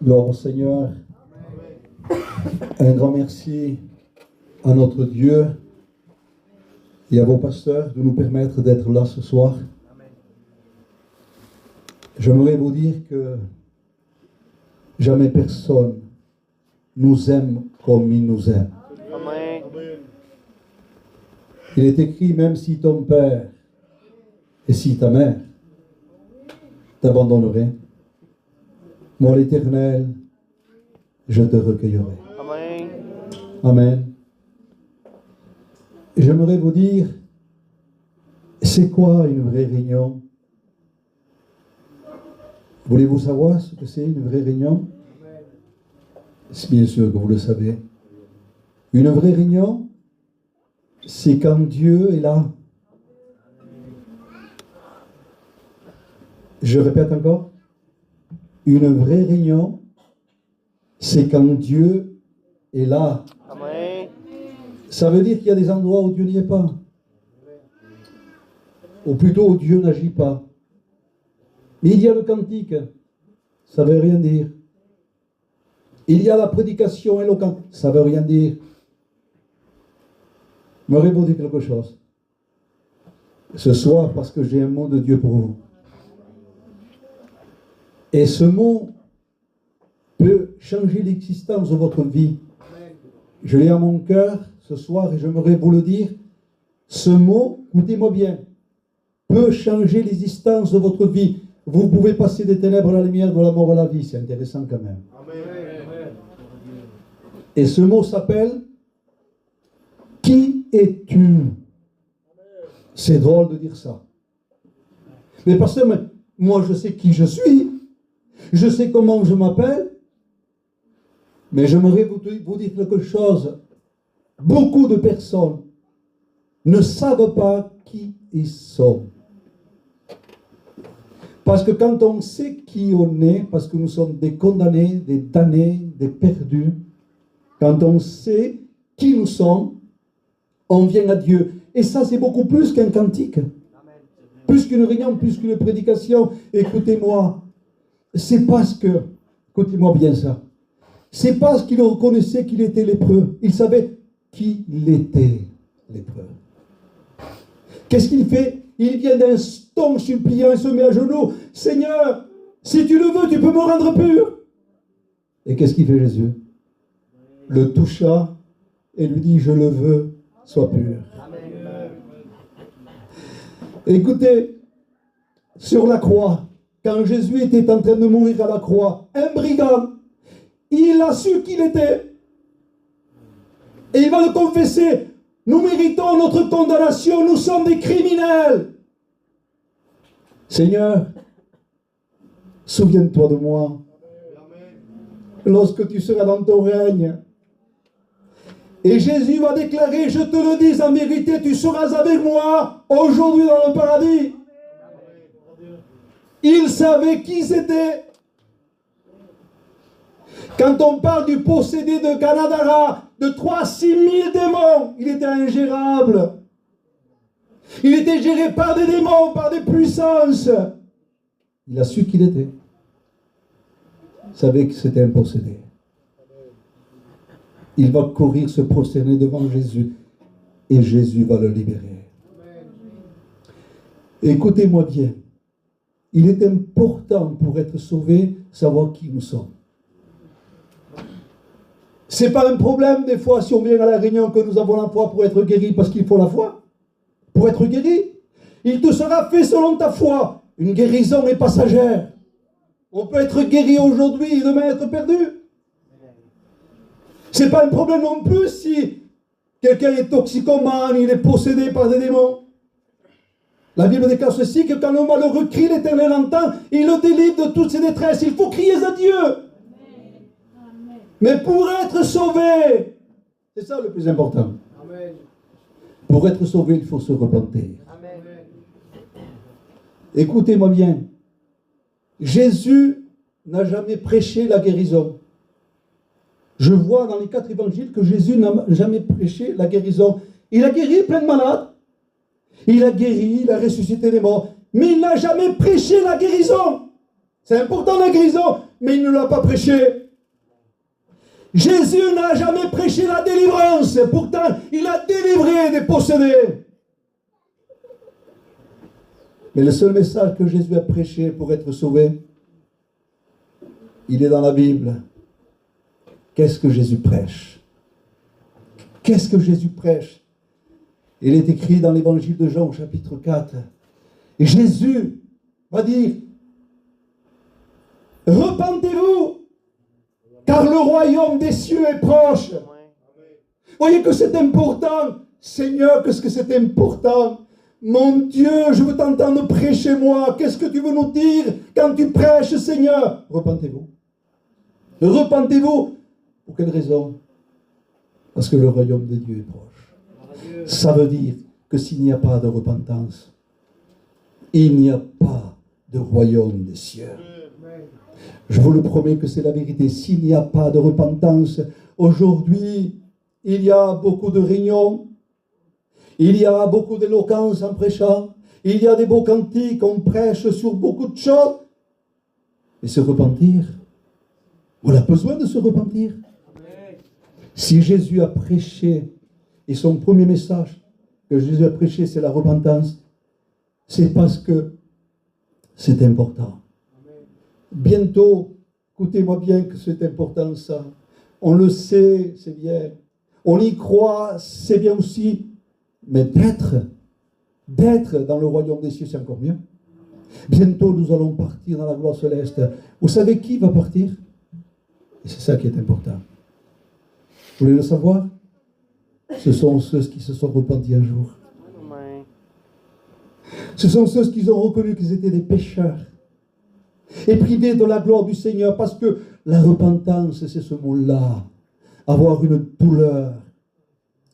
Gloire au Seigneur. Un grand merci à notre Dieu et à vos pasteurs de nous permettre d'être là ce soir. J'aimerais vous dire que jamais personne nous aime comme il nous aime. Amen. Il est écrit, même si ton père et si ta mère t'abandonneraient, moi l'Éternel, je te recueillerai. Amen. Amen. J'aimerais vous dire, c'est quoi une vraie réunion? Voulez-vous savoir ce que c'est une vraie réunion? C'est bien sûr que vous le savez. Une vraie réunion, c'est quand Dieu est là. Je répète encore. Une vraie réunion, c'est quand Dieu est là. Amen. Ça veut dire qu'il y a des endroits où Dieu n'y est pas. Ou plutôt où Dieu n'agit pas. Mais il y a le cantique. Ça ne veut rien dire. Il y a la prédication éloquente. Ça ne veut rien dire. M'aurais vous dire quelque chose ce soir parce que j'ai un mot de Dieu pour vous. Et ce mot peut changer l'existence de votre vie. Je l'ai à mon cœur ce soir et j'aimerais vous le dire. Ce mot, écoutez-moi bien, peut changer l'existence de votre vie. Vous pouvez passer des ténèbres à la lumière, de la mort à la vie. C'est intéressant quand même. Amen. Et ce mot s'appelle « Qui es-tu » C'est drôle de dire ça. Mais parce que moi je sais qui je suis. Je sais comment je m'appelle. Mais j'aimerais vous dire quelque chose. Beaucoup de personnes ne savent pas qui ils sont. Parce que quand on sait qui on est, parce que nous sommes des condamnés, des damnés, des perdus, quand on sait qui nous sommes, on vient à Dieu. Et ça, c'est beaucoup plus qu'un cantique. Plus qu'une réunion, plus qu'une prédication. Écoutez-moi, c'est parce que, écoutez-moi bien ça, c'est parce qu'il reconnaissait qu'il était lépreux. Il savait qui il était, lépreux. Qu'est-ce qu'il fait? Il vient d'un ton suppliant et se met à genoux. Seigneur, si tu le veux, tu peux me rendre pur. Et qu'est-ce qu'il fait Jésus? Le toucha et lui dit, je le veux, sois pur. Amen. Écoutez, sur la croix, quand Jésus était en train de mourir à la croix, un brigand, il a su qui il était. Et il va le confesser. Nous méritons notre condamnation, nous sommes des criminels. Seigneur, souviens-toi de moi. Lorsque tu seras dans ton règne. Et Jésus va déclarer, je te le dis en vérité, tu seras avec moi aujourd'hui dans le paradis. Il savait qui c'était. Quand on parle du possédé de Gadara, de 3-6 000 démons, il était ingérable. Il était géré par des démons, par des puissances. Il a su qui il était. Il savait que c'était un possédé. Il va courir se prosterner devant Jésus et Jésus va le libérer. Écoutez-moi bien. Il est important pour être sauvé, savoir qui nous sommes. C'est pas un problème des fois si on vient à la réunion que nous avons la foi pour être guéri parce qu'il faut la foi. Pour être guéri, il te sera fait selon ta foi. Une guérison est passagère. On peut être guéri aujourd'hui et demain être perdu. C'est pas un problème non plus si quelqu'un est toxicomane, il est possédé par des démons. La Bible déclare ceci, que quand le malheureux crie, l'Éternel entend, il le délivre de toutes ses détresses. Il faut crier à Dieu. Amen. Mais pour être sauvé, c'est ça le plus important. Amen. Pour être sauvé, il faut se repentir. Amen. Écoutez-moi bien. Jésus n'a jamais prêché la guérison. Je vois dans les 4 évangiles que Jésus n'a jamais prêché la guérison. Il a guéri plein de malades. Il a guéri, il a ressuscité les morts. Mais il n'a jamais prêché la guérison. C'est important la guérison, mais il ne l'a pas prêché. Jésus n'a jamais prêché la délivrance. Pourtant, il a délivré des possédés. Mais le seul message que Jésus a prêché pour être sauvé, il est dans la Bible. Qu'est-ce que Jésus prêche? Qu'est-ce que Jésus prêche? Il est écrit dans l'évangile de Jean au chapitre 4. Et Jésus va dire, repentez-vous, car le royaume des cieux est proche. Voyez que c'est important. Seigneur, qu'est-ce que c'est important. Mon Dieu, je veux t'entendre prêcher moi. Qu'est-ce que tu veux nous dire quand tu prêches, Seigneur? Repentez-vous. Repentez-vous. Pour quelle raison? Parce que le royaume de Dieu est proche. Ça veut dire que s'il n'y a pas de repentance, il n'y a pas de royaume des cieux. Je vous le promets que c'est la vérité. S'il n'y a pas de repentance, aujourd'hui, il y a beaucoup de réunions, il y a beaucoup d'éloquence en prêchant, il y a des beaux cantiques, on prêche sur beaucoup de choses. Mais se repentir, on a besoin de se repentir. Si Jésus a prêché, et son premier message que Jésus a prêché, c'est la repentance, c'est parce que c'est important. Bientôt, écoutez-moi bien que c'est important ça. On le sait, c'est bien. On y croit, c'est bien aussi. Mais d'être dans le royaume des cieux, c'est encore mieux. Bientôt, nous allons partir dans la gloire céleste. Vous savez qui va partir? Et c'est ça qui est important. Vous voulez le savoir? Ce sont ceux qui se sont repentis un jour. Ce sont ceux qui ont reconnu qu'ils étaient des pécheurs et privés de la gloire du Seigneur, parce que la repentance, c'est ce mot-là. Avoir une douleur.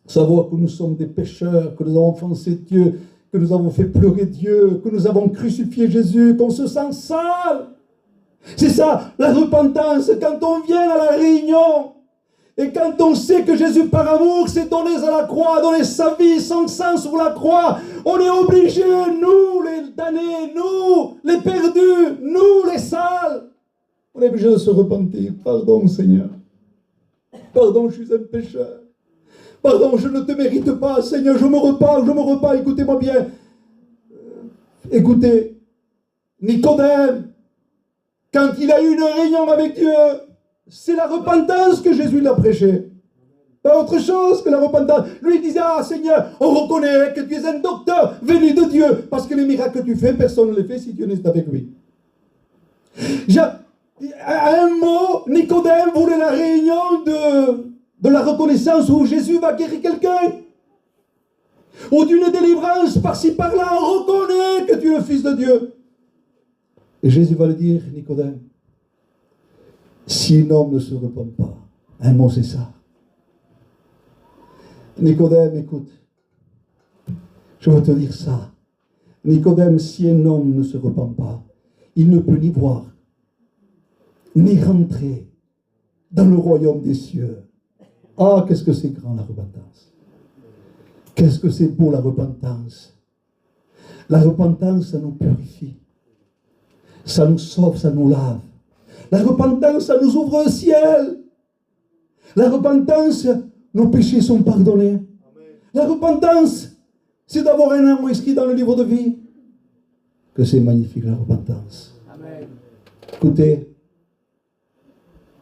Savoir que nous sommes des pécheurs, que nous avons offensé Dieu, que nous avons fait pleurer Dieu, que nous avons crucifié Jésus, qu'on se sent sale. C'est ça, la repentance, quand on vient à la réunion, et quand on sait que Jésus, par amour, s'est donné à la croix, donné sa vie, son sang sur la croix, on est obligés, nous, les damnés, nous, les perdus, nous, les sales, on est obligés de se repentir. Pardon, Seigneur. Pardon, je suis un pécheur. Pardon, je ne te mérite pas, Seigneur, je me repens, écoutez-moi bien. Écoutez, Nicodème, quand il a eu une réunion avec Dieu, c'est la repentance que Jésus l'a prêché. Pas autre chose que la repentance. Lui il disait, ah Seigneur, on reconnaît que tu es un docteur venu de Dieu, parce que les miracles que tu fais, personne ne les fait si Dieu n'est avec lui. À un mot, Nicodème voulait la réunion de la reconnaissance où Jésus va guérir quelqu'un. Ou d'une délivrance par-ci par-là, on reconnaît que tu es le Fils de Dieu. Et Jésus va le dire, Nicodème, si un homme ne se repent pas, un mot c'est ça. Nicodème, écoute, je veux te dire ça. Nicodème, si un homme ne se repent pas, il ne peut ni voir, ni rentrer dans le royaume des cieux. Ah, qu'est-ce que c'est grand la repentance. Qu'est-ce que c'est beau la repentance. La repentance, ça nous purifie. Ça nous sauve, ça nous lave. La repentance, ça nous ouvre un ciel. La repentance, nos péchés sont pardonnés. Amen. La repentance, c'est d'avoir un nom inscrit dans le livre de vie. Que c'est magnifique la repentance. Amen. Écoutez,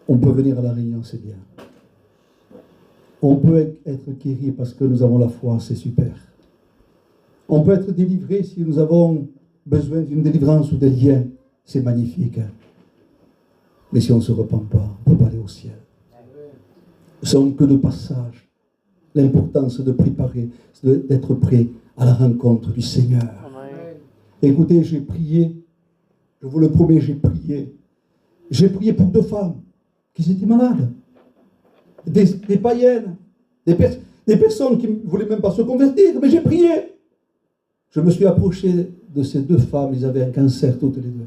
on peut venir à la réunion, c'est bien. On peut être guéri parce que nous avons la foi, c'est super. On peut être délivré si nous avons besoin d'une délivrance ou des liens, c'est magnifique. Mais si on ne se repent pas, on ne peut pas aller au ciel. Nous ne sommes que de passage. L'importance de préparer, d'être prêt à la rencontre du Seigneur. Amen. Écoutez, j'ai prié, je vous le promets, j'ai prié. J'ai prié pour 2 femmes qui étaient malades. Des païennes, des personnes qui ne voulaient même pas se convertir, mais j'ai prié. Je me suis approché de ces 2 femmes, ils avaient un cancer toutes les deux.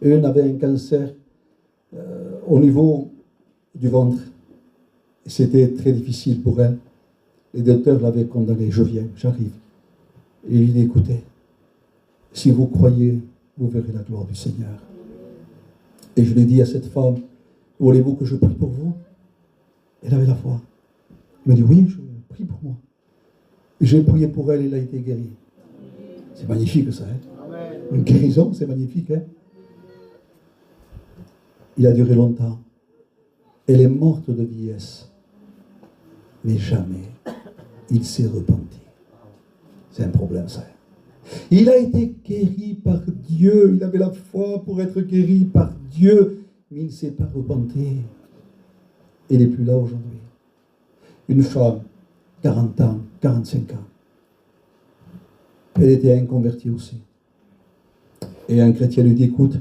Une avait un cancer au niveau du ventre. C'était très difficile pour elle. Les docteurs l'avaient condamnée. Je viens, j'arrive. Et il écoutait. Si vous croyez, vous verrez la gloire du Seigneur. Et je l'ai dit à cette femme, voulez-vous que je prie pour vous? Elle avait la foi. Elle m'a dit, oui, je prie pour moi. J'ai prié pour elle, elle a été guérie. C'est magnifique ça, hein? Une guérison, c'est magnifique, hein? Il a duré longtemps. Elle est morte de vieillesse. Mais jamais il s'est repenti. C'est un problème, ça. Il a été guéri par Dieu. Il avait la foi pour être guéri par Dieu. Mais il ne s'est pas repenti. Il n'est plus là aujourd'hui. Une femme, 40 ans, 45 ans. Elle était inconvertie aussi. Et un chrétien lui dit, écoute,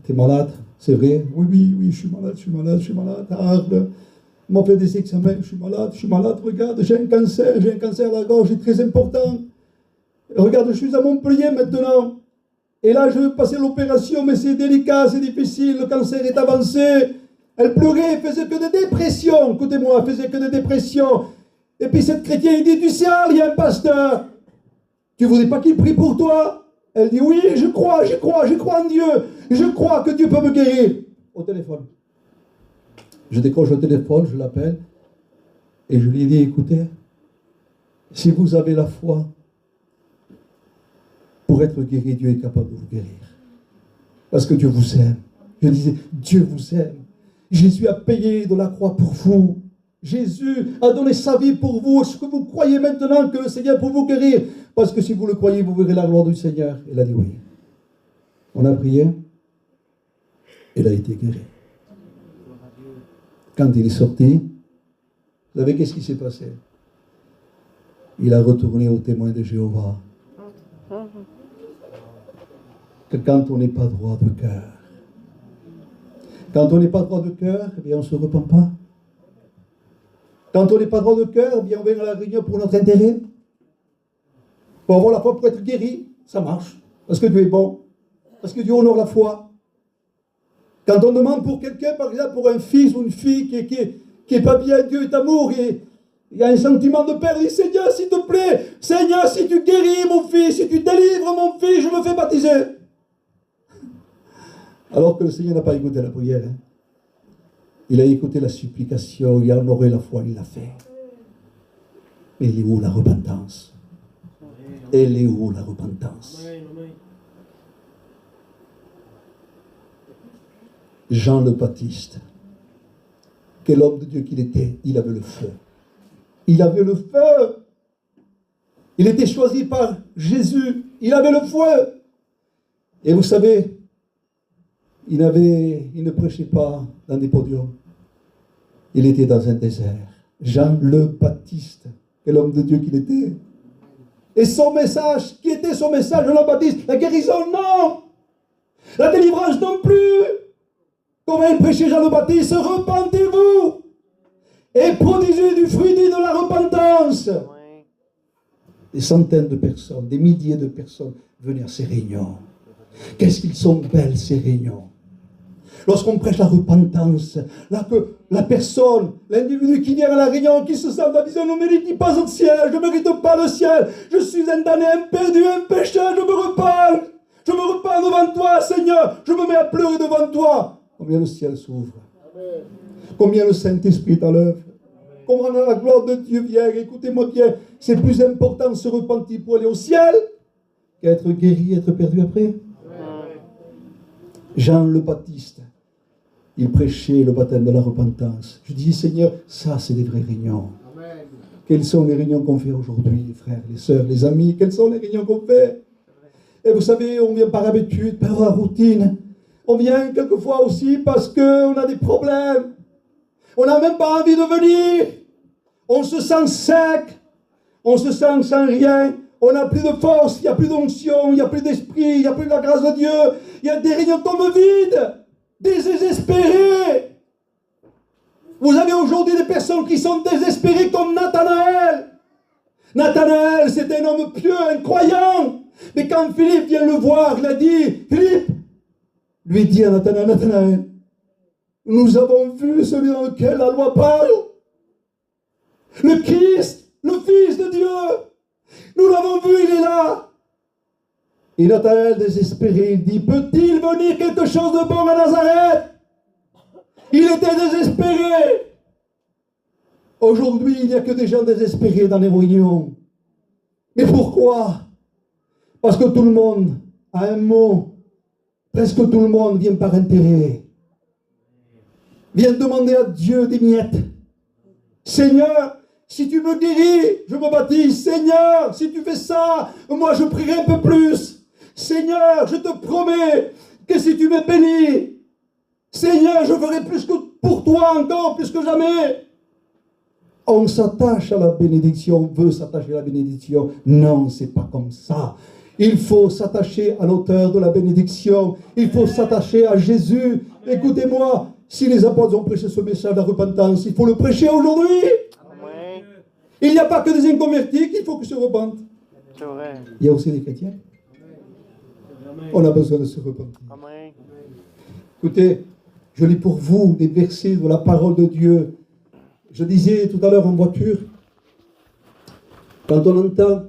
tu es malade, c'est vrai? Oui, je suis malade. Arde. On m'a fait des examens, je suis malade, regarde, j'ai un cancer à la gorge, c'est très important. Regarde, je suis à Montpellier maintenant. Et là, je veux passer l'opération, mais c'est délicat, c'est difficile, le cancer est avancé. Elle pleurait, elle faisait que des dépressions. Écoutez-moi, elle faisait que des dépressions. Et puis cette chrétienne, il dit, tu sais, il y a un pasteur. Tu ne voudrais pas qu'il prie pour toi? Elle dit, oui, je crois en Dieu. Je crois que Dieu peut me guérir. Au téléphone. Je décroche le téléphone, je l'appelle. Et je lui ai dit, écoutez, si vous avez la foi, pour être guéri, Dieu est capable de vous guérir. Parce que Dieu vous aime. Je disais, Dieu vous aime. Jésus a payé de la croix pour vous. Jésus a donné sa vie pour vous. Est-ce que vous croyez maintenant que le Seigneur peut vous guérir? Parce que si vous le croyez, vous verrez la gloire du Seigneur. Elle a dit oui. On a prié. Elle a été guérie. Quand il est sorti, vous savez qu'est-ce qui s'est passé? Il a retourné au témoin de Jéhovah. Que quand on n'est pas droit de cœur, quand on n'est pas droit de cœur, eh bien on ne se repent pas. Quand on n'est pas droit de cœur, eh bien on vient à la réunion pour notre intérêt. Pour avoir la foi, pour être guéri, ça marche. Parce que Dieu est bon. Parce que Dieu honore la foi. Quand on demande pour quelqu'un, par exemple pour un fils ou une fille qui est pas bien, Dieu est amour, et il y a un sentiment de père, il dit, Seigneur, s'il te plaît, Seigneur, si tu guéris mon fils, si tu délivres mon fils, je me fais baptiser. Alors que le Seigneur n'a pas écouté la prière. Hein. Il a écouté la supplication, il a honoré la foi, il l'a fait. Mais elle est où la repentance? Elle est où la repentance? Jean le Baptiste, quel homme de Dieu qu'il était, il avait le feu. Il avait le feu. Il était choisi par Jésus. Il avait le feu. Et vous savez, il ne prêchait pas dans des podiums. Il était dans un désert. Jean le Baptiste, quel homme de Dieu qu'il était. Et son message, qui était son message, Jean le Baptiste? La guérison, non. La délivrance, non plus. Comment il prêchait Jean le Baptiste? Repentez-vous et produisez du fruit digne de la repentance. Des centaines de personnes, des milliers de personnes venaient à ces réunions. Qu'est-ce qu'ils sont belles ces réunions. Lorsqu'on prêche la repentance, là que la personne, l'individu qui vient à la réunion, qui se sent la vision, ne mérite pas au ciel, je ne mérite pas le ciel, je suis un damné, un perdu, un pécheur, je me repens devant toi, Seigneur, je me mets à pleurer devant toi. Combien le ciel s'ouvre. Combien le Saint-Esprit est à l'œuvre. Combien la gloire de Dieu vient. Écoutez-moi bien, c'est plus important de se repentir pour aller au ciel qu'être guéri, être perdu après. Jean le Baptiste, il prêchait le baptême de la repentance. Je dis, Seigneur, ça c'est des vraies réunions. Amen. Quelles sont les réunions qu'on fait aujourd'hui, les frères, les sœurs, les amis? Quelles sont les réunions qu'on fait? Et vous savez, on vient par habitude, par routine. On vient quelquefois aussi parce qu'on a des problèmes. On n'a même pas envie de venir. On se sent sec. On se sent sans rien. On n'a plus de force, il n'y a plus d'onction, il n'y a plus d'esprit, il n'y a plus de la grâce de Dieu. Il y a des réunions tombent vides, désespérés. Vous avez aujourd'hui des personnes qui sont désespérées comme Nathanaël. Nathanaël, c'est un homme pieux, un croyant. Mais quand Philippe vient le voir, il a dit, Philippe, lui dit à Nathanaël, nous avons vu celui dans lequel la loi parle. Le Christ, le Fils de Dieu. Nous l'avons vu, il est là. Et Nathanaël, désespéré, il dit, peut-il venir quelque chose de bon à Nazareth? Il était désespéré. Aujourd'hui, il n'y a que des gens désespérés dans les réunions. Mais pourquoi? Parce que tout le monde a un mot. Presque tout le monde vient par intérêt. Vient demander à Dieu des miettes. Seigneur, si tu me guéris, je me baptise. Seigneur, si tu fais ça, moi je prierai un peu plus. Seigneur, je te promets que si tu me bénis, Seigneur, je ferai plus que pour toi encore, plus que jamais. On s'attache à la bénédiction, on veut s'attacher à la bénédiction. Non, c'est pas comme ça. Il faut s'attacher à l'auteur de la bénédiction. Il faut s'attacher à Jésus. Écoutez-moi, si les apôtres ont prêché ce message de la repentance, il faut le prêcher aujourd'hui. Amen. Il n'y a pas que des inconvertis qu'il faut que se repentent. C'est vrai. Il y a aussi des chrétiens. On a besoin de se repentir. Amen. Écoutez, je lis pour vous des versets de la parole de Dieu. Je disais tout à l'heure en voiture, quand on entend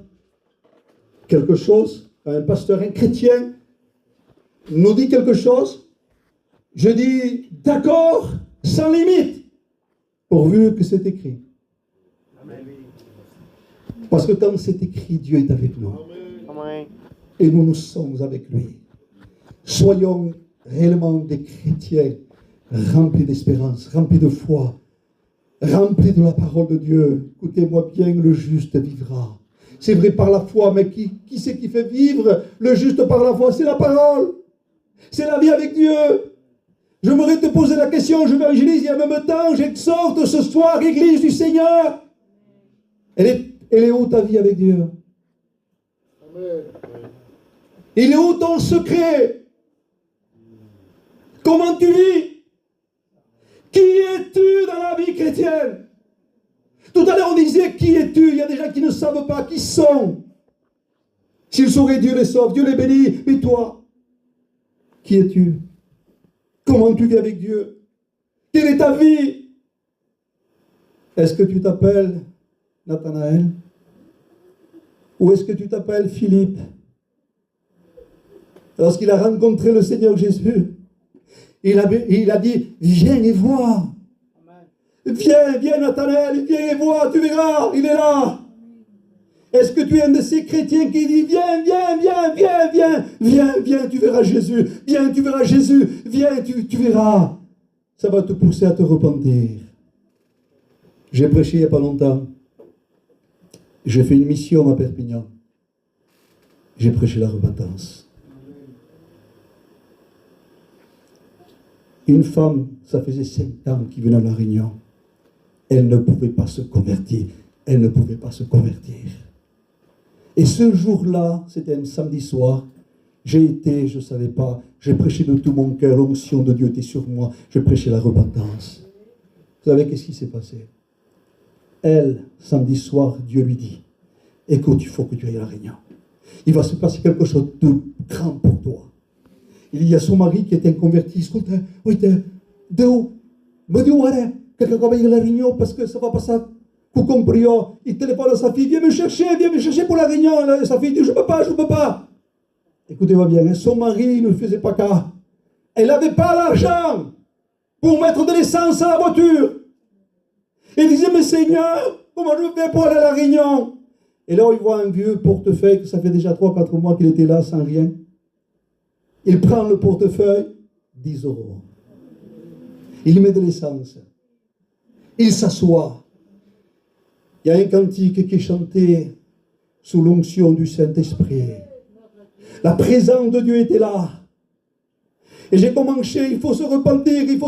quelque chose, quand un pasteur, un chrétien, nous dit quelque chose, je dis d'accord, sans limite, pourvu que c'est écrit. Parce que quand c'est écrit, Dieu est avec nous. Amen. Et nous sommes avec lui. Soyons réellement des chrétiens remplis d'espérance, remplis de foi, remplis de la parole de Dieu. Écoutez-moi bien, le juste vivra. C'est vrai par la foi, mais qui c'est qui fait vivre le juste par la foi? C'est la parole. C'est la vie avec Dieu. J'aimerais te poser la question, je évangélise et en même temps, j'exhorte ce soir l'Église du Seigneur. Elle est où ta vie avec Dieu? Amen. Il est où ton secret? Comment tu vis? Qui es-tu dans la vie chrétienne? Tout à l'heure on disait qui es-tu? Il y a des gens qui ne savent pas qui sont. S'ils sauraient, Dieu les sauve, Dieu les bénit. Mais toi, qui es-tu? Comment tu vis avec Dieu? Quelle est ta vie? Est-ce que tu t'appelles Nathanaël? Ou est-ce que tu t'appelles Philippe? Lorsqu'il a rencontré le Seigneur Jésus, il a dit, viens et vois. Viens Nathanaël, viens et vois, tu verras, il est là. Est-ce que tu es un de ces chrétiens qui dit, viens, tu verras Jésus, viens, tu verras Jésus, viens, tu verras. Ça va te pousser à te repentir. J'ai prêché il n'y a pas longtemps. J'ai fait une mission à Perpignan. J'ai prêché la repentance. Une femme, ça faisait 5 ans qu'il venait à la réunion. Elle ne pouvait pas se convertir. Elle ne pouvait pas se convertir. Et ce jour-là, c'était un samedi soir, j'ai été, je ne savais pas, j'ai prêché de tout mon cœur, l'onction de Dieu était sur moi, j'ai prêché la repentance. Vous savez qu'est-ce qui s'est passé? Elle, samedi soir, Dieu lui dit, écoute, il faut que tu ailles à la réunion. Il va se passer quelque chose de grand pour toi. Il y a son mari qui était converti. Écoute, oui, me dis, ouais, quelqu'un va aller à la réunion parce que ça va pas ça. Il téléphone à sa fille, viens me chercher pour la réunion. Et sa fille dit, je peux pas. Écoutez-moi bien, son mari ne faisait pas cas. Elle n'avait pas l'argent pour mettre de l'essence à la voiture. Il disait, mais Seigneur, comment je fais pour aller à la réunion? Et là, il voit un vieux portefeuille, que ça fait déjà 3-4 mois qu'il était là sans rien. Il prend le portefeuille, 10 €. Il met de l'essence. Il s'assoit. Il y a un cantique qui est chanté sous l'onction du Saint-Esprit. La présence de Dieu était là. Et j'ai commencé, il faut se repentir. Elle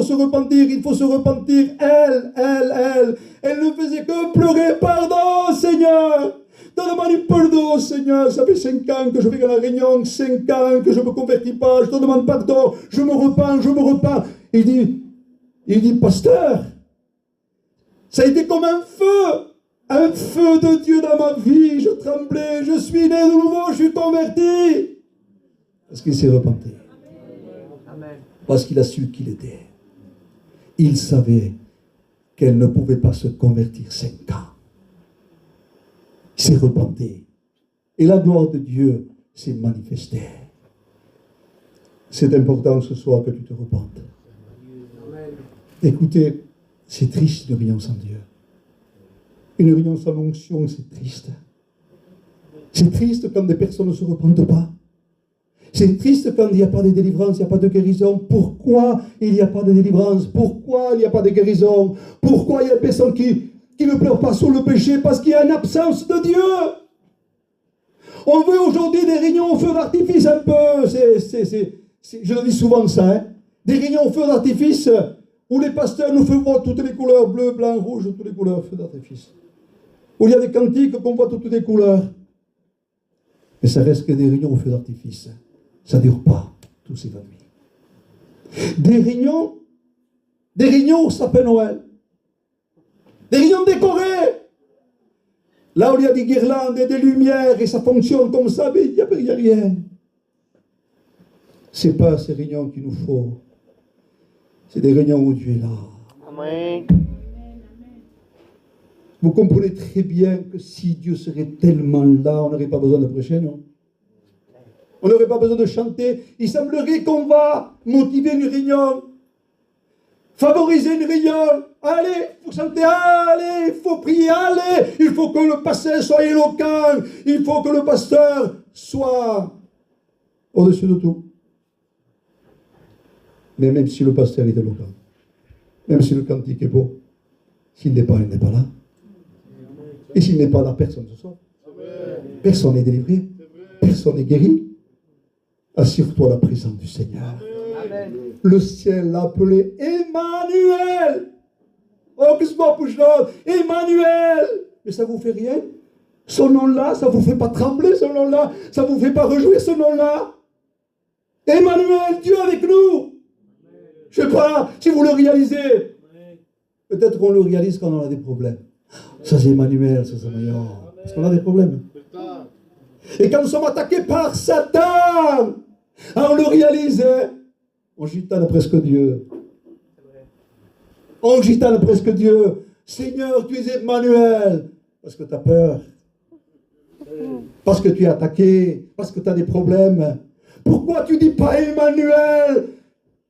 ne faisait que pleurer, pardon Seigneur. Donne-moi du pardon, Seigneur. Ça fait 5 ans que je vais à la réunion, 5 ans que je ne me convertis pas. Je te demande pardon. Je me repens. Il dit, pasteur, ça a été comme un feu de Dieu dans ma vie. Je tremblais, je suis né de nouveau, je suis converti. Parce qu'il s'est repenti. Amen. Parce qu'il a su qui il était. Il savait qu'elle ne pouvait pas se convertir 5 ans. Il s'est repenti. Et la gloire de Dieu s'est manifesté. C'est important ce soir que tu te repentes. Écoutez, c'est triste une réunion sans Dieu. Une réunion sans onction, c'est triste. C'est triste quand des personnes ne se repentent pas. C'est triste quand il n'y a pas de délivrance, il n'y a pas de guérison. Pourquoi il n'y a pas de délivrance? Pourquoi il n'y a pas de guérison? Pourquoi il y a des personnes qui ne pleurent pas sur le péché? Parce qu'il y a une absence de Dieu. On veut aujourd'hui des réunions au feu d'artifice un peu. Je le dis souvent ça. Hein? Des réunions au feu d'artifice où les pasteurs nous font voir toutes les couleurs, bleu, blanc, rouge, toutes les couleurs, feu d'artifice. Où il y a des cantiques qu'on voit toutes les couleurs. Mais ça reste que des réunions au feu d'artifice. Ça ne dure pas, tout s'évanouit. Des réunions où ça fait Noël. Des réunions décorées. Là où il y a des guirlandes et des lumières et ça fonctionne comme ça, mais il n'y a rien. Ce n'est pas ces réunions qu'il nous faut. C'est des réunions où Dieu est là. Amen. Vous comprenez très bien que si Dieu serait tellement là, on n'aurait pas besoin de prêcher, non? On n'aurait pas besoin de chanter. Il semblerait qu'on va motiver une réunion, favoriser une réunion. Allez, il faut chanter, allez, il faut prier, allez. Il faut que le pasteur soit éloquent. Il faut que le pasteur soit au-dessus de tout. Mais même si le pasteur est éloquent, même si le cantique est beau, s'il n'est pas, il n'est pas là. Et s'il n'est pas là, personne ne se sauve. Personne n'est délivré. Personne n'est guéri. Assure-toi la présence du Seigneur. Amen. Le ciel l'a appelé Emmanuel. Oh, que ce soit pour Emmanuel. Mais ça ne vous fait rien? Ce nom-là, ça ne vous fait pas trembler, ce nom-là? Ça ne vous fait pas réjouir, ce nom-là? Emmanuel, Dieu avec nous. Je ne sais pas si vous le réalisez. Peut-être qu'on le réalise quand on a des problèmes. Ça c'est Emmanuel, ça c'est meilleur. Parce qu'on a des problèmes. Et quand nous sommes attaqués par Satan, on le réalise, hein? On gitane presque Dieu. On gitane presque Dieu. Seigneur, tu es Emmanuel. Parce que tu as peur. Parce que tu es attaqué. Parce que tu as des problèmes. Pourquoi tu ne dis pas Emmanuel,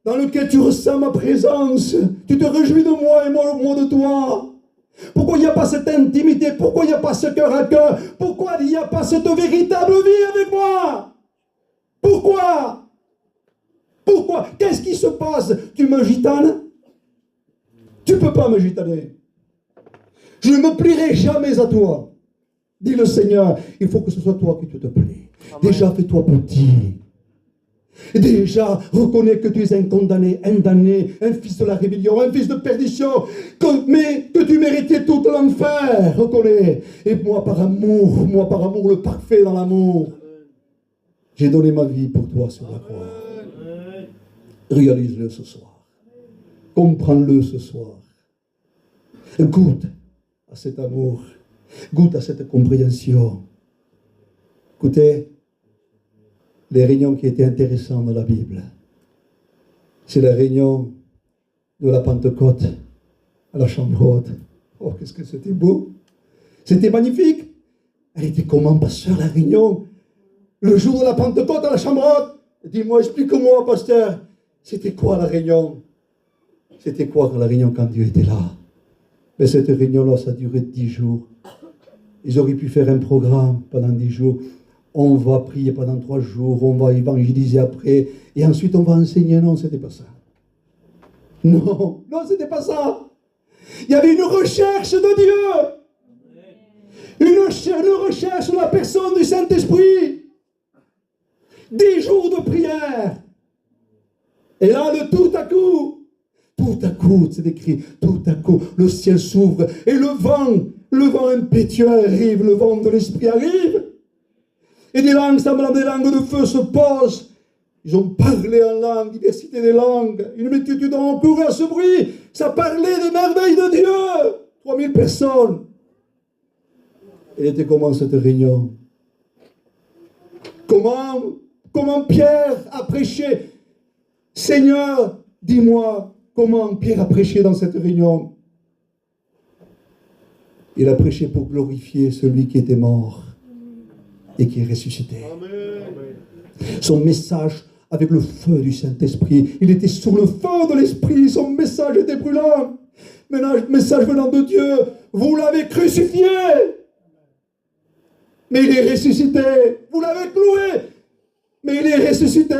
dans lequel tu ressens ma présence? Tu te réjouis de moi et moi de toi. Pourquoi il n'y a pas cette intimité? Pourquoi il n'y a pas ce cœur à cœur? Pourquoi il n'y a pas cette véritable vie avec moi? Pourquoi? Pourquoi? Qu'est-ce qui se passe? Tu me gitanes? Tu ne peux pas me gitaner. Je ne me plierai jamais à toi. Dis le Seigneur, il faut que ce soit toi qui te plais. Déjà, fais-toi petit. Déjà, reconnais que tu es un condamné, un damné, un fils de la rébellion, un fils de perdition, mais que tu méritais tout l'enfer. Reconnais. Et moi par amour, le parfait dans l'amour, j'ai donné ma vie pour toi sur la croix. Réalise-le ce soir. Comprends-le ce soir. Goûte à cet amour. Goûte à cette compréhension. Écoutez, les réunions qui étaient intéressantes dans la Bible, c'est la réunion de la Pentecôte à la chambre haute. Oh, qu'est-ce que c'était beau! C'était magnifique! Elle était comment, pasteur, la réunion? Le jour de la Pentecôte à la chambre haute? Dis-moi, explique-moi, pasteur. C'était quoi la réunion? C'était quoi la réunion quand Dieu était là? Mais cette réunion-là, ça a duré 10 jours. Ils auraient pu faire un programme pendant 10 jours. On va prier pendant 3 jours, on va évangéliser après, et ensuite on va enseigner. Non, c'était pas ça. Non, c'était pas ça. Il y avait une recherche de Dieu. Une recherche de la personne du Saint-Esprit. 10 jours de prière. Et là, tout à coup, c'est écrit, tout à coup, le ciel s'ouvre, et le vent impétueux arrive, le vent de l'Esprit arrive. Et des langues semblant des langues de feu se posent. Ils ont parlé en langue, diversité des langues. Une multitude a encouru à ce bruit. Ça parlait des merveilles de Dieu. 3000 personnes. Elle était comment cette réunion? Comment Pierre a prêché? Seigneur, dis-moi, comment Pierre a prêché dans cette réunion? Il a prêché pour glorifier celui qui était mort et qui est ressuscité. Amen. Son message avec le feu du Saint-Esprit. Il était sur le feu de l'Esprit. Son message était brûlant. Maintenant, message venant de Dieu. Vous l'avez crucifié. Mais il est ressuscité. Vous l'avez cloué. Mais il est ressuscité.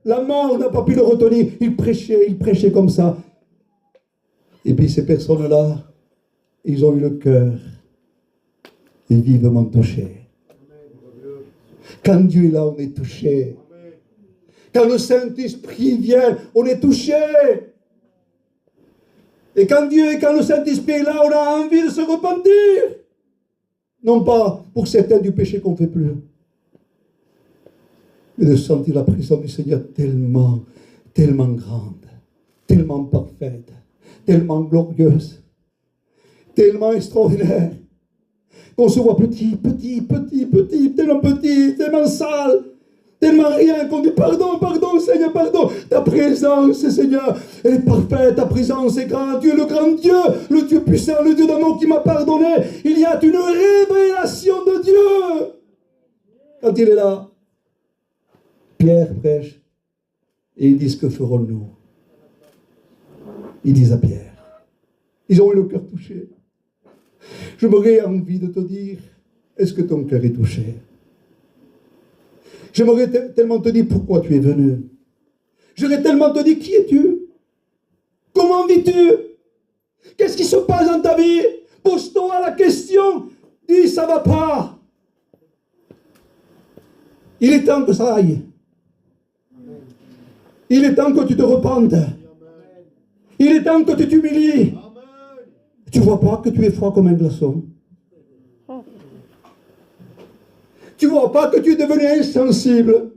La mort n'a pas pu le retenir. Il prêchait comme ça. Et puis ces personnes-là, ils ont eu le cœur vivement touché. Quand Dieu est là, on est touché. Quand le Saint-Esprit vient, on est touché. Et quand le Saint-Esprit est là, on a envie de se repentir. Non pas pour certains du péché qu'on ne fait plus, mais de sentir la présence du Seigneur tellement, tellement grande, tellement parfaite, tellement glorieuse, tellement extraordinaire, qu'on se voit petit, tellement sale, tellement rien, qu'on dit pardon, Seigneur, pardon. Ta présence, Seigneur, elle est parfaite, ta présence est grande. Tu es le grand Dieu, le Dieu puissant, le Dieu d'amour qui m'a pardonné. Il y a une révélation de Dieu. Quand il est là, Pierre prêche, et ils disent, que ferons-nous? Ils disent à Pierre, ils ont eu le cœur touché. J'aurais envie de te dire, est-ce que ton cœur est touché? J'aimerais tellement te dire pourquoi tu es venu. J'aimerais tellement te dire qui es-tu? Comment vis-tu? Qu'est-ce qui se passe dans ta vie? Pose-toi la question. Dis, ça va pas. Il est temps que ça aille. Il est temps que tu te repentes. Il est temps que tu t'humilies. Tu ne vois pas que tu es froid comme un glaçon? Tu ne vois pas que tu es devenu insensible?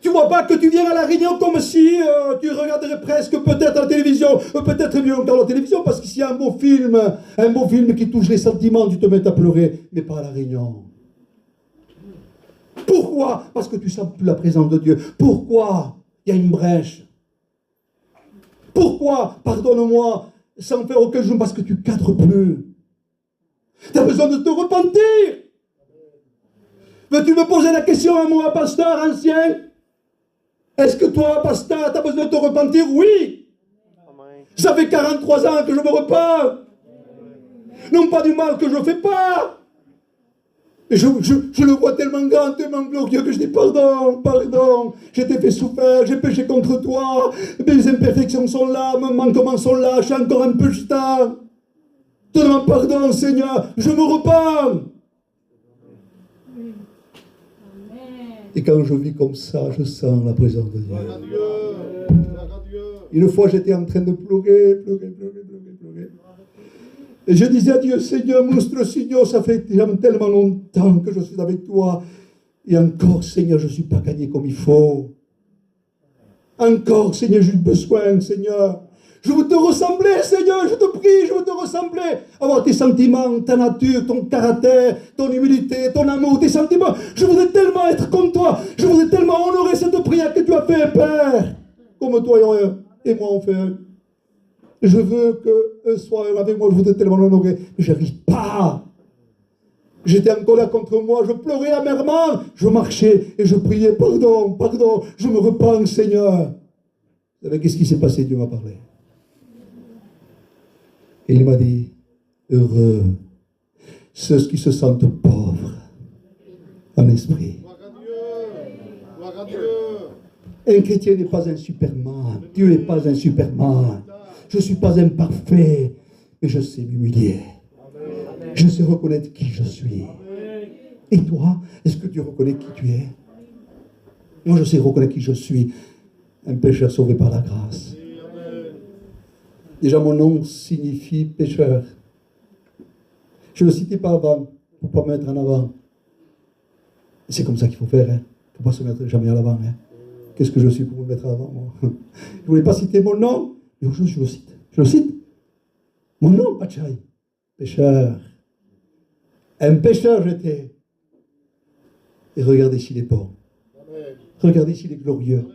Tu ne vois pas que tu viens à la réunion comme si tu regarderais presque peut-être la télévision, peut-être mieux encore la télévision, parce qu'ici il y a un beau film qui touche les sentiments, tu te mets à pleurer, mais pas à la réunion. Pourquoi? Parce que tu ne sens plus la présence de Dieu. Pourquoi? Il y a une brèche. Pourquoi? Pardonne-moi, sans faire aucun jeu, parce que tu ne cadres plus. Tu as besoin de te repentir. Veux-tu me poser la question à moi, pasteur ancien? Est-ce que toi, pasteur, tu as besoin de te repentir? Oui. Amen. Ça fait 43 ans que je me repens. Non pas du mal que je ne fais pas. Je le vois tellement grand, tellement glorieux que je dis pardon, je t'ai fait souffrir, j'ai péché contre toi, mes imperfections sont là, mes manquements sont là, je suis encore un peu juste. Donne-moi pardon, Seigneur, je me repens. Et quand je vis comme ça, je sens la présence de Dieu. Une fois, j'étais en train de pleurer. Et je disais à Dieu, Seigneur, monstre Seigneur, ça fait tellement longtemps que je suis avec toi. Et encore, Seigneur, je ne suis pas gagné comme il faut. Encore, Seigneur, j'ai besoin, Seigneur. Je veux te ressembler, Seigneur, je te prie, je veux te ressembler. Avoir tes sentiments, ta nature, ton caractère, ton humilité, ton amour, tes sentiments. Je voudrais tellement être comme toi. Je voudrais tellement honorer cette prière que tu as fait, Père. Comme toi et moi on fait. Je veux qu'un soir avec moi, je voudrais tellement l'honorer. Mais je n'arrive pas. J'étais en colère contre moi, je pleurais amèrement. Je marchais et je priais, pardon, je me repens, Seigneur. Vous savez, qu'est-ce qui s'est passé? Dieu m'a parlé. Et il m'a dit, heureux ceux qui se sentent pauvres en esprit. Un chrétien n'est pas un superman. Dieu n'est pas un superman. Je ne suis pas imparfait, mais je sais m'humilier. Je sais reconnaître qui je suis. Et toi, est-ce que tu reconnais qui tu es? Moi, je sais reconnaître qui je suis. Un pécheur sauvé par la grâce. Déjà, mon nom signifie pécheur. Je ne le citais pas avant, pour ne pas me mettre en avant. C'est comme ça qu'il faut faire. Il ne faut pas se mettre jamais à l'avant. Qu'est-ce que je suis pour me mettre à l'avant, moi? Je ne voulais pas citer mon nom, mais aujourd'hui, je le cite. Je le cite. Mon nom, Pachai. Pécheur. Un pécheur, j'étais. Et regardez s'il est bon. Regardez s'il est glorieux.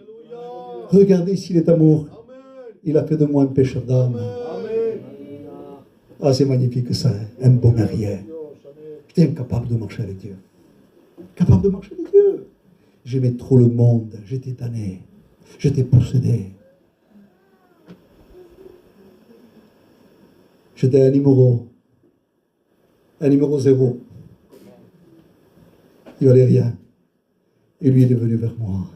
Regardez s'il est amour. Il a fait de moi un pécheur d'âme. Ah, c'est magnifique ça, un bon arrière. J'étais incapable de marcher avec Dieu. Capable de marcher avec Dieu. J'aimais trop le monde. J'étais tanné. J'étais possédé. J'étais un numéro 0. Il valait rien. Et lui est devenu vers moi.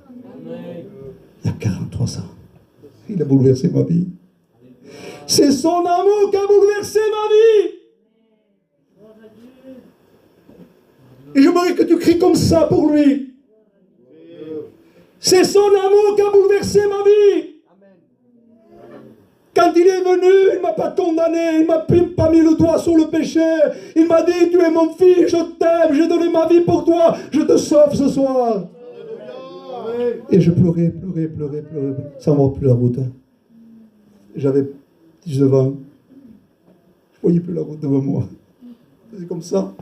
Il y a 43 ans. Il a bouleversé ma vie. C'est son amour qui a bouleversé ma vie. Et j'aimerais que tu cries comme ça pour lui. C'est son amour qui a bouleversé ma vie. Quand il est venu, il ne m'a pas condamné, il ne m'a pas mis le doigt sur le péché. Il m'a dit, tu es mon fils, je t'aime, j'ai donné ma vie pour toi, je te sauve ce soir. Et je pleurais. Ça ne va plus la route. J'avais 19 ans. Je ne voyais plus la route devant moi. C'est comme ça.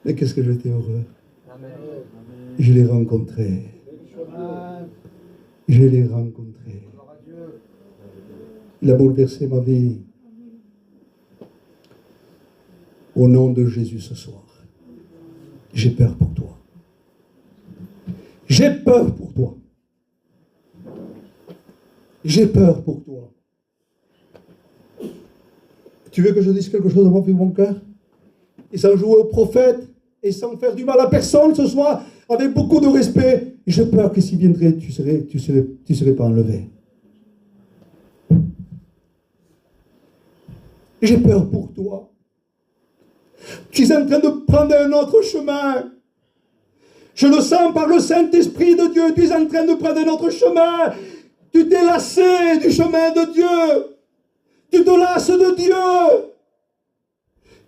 Mais qu'est-ce que j'étais heureux. Je l'ai rencontré. Je l'ai rencontré. Il a bouleversé ma vie. Au nom de Jésus ce soir, j'ai peur pour toi. J'ai peur pour toi. J'ai peur pour toi. Tu veux que je dise quelque chose de mon cœur? Et sans jouer au prophète, et sans faire du mal à personne ce soir, avec beaucoup de respect, j'ai peur que s'il viendrait, tu serais pas enlevé. J'ai peur pour toi. Tu es en train de prendre un autre chemin. Je le sens par le Saint-Esprit de Dieu. Tu es en train de prendre un autre chemin. Tu t'es lassé du chemin de Dieu. Tu te lasses de Dieu.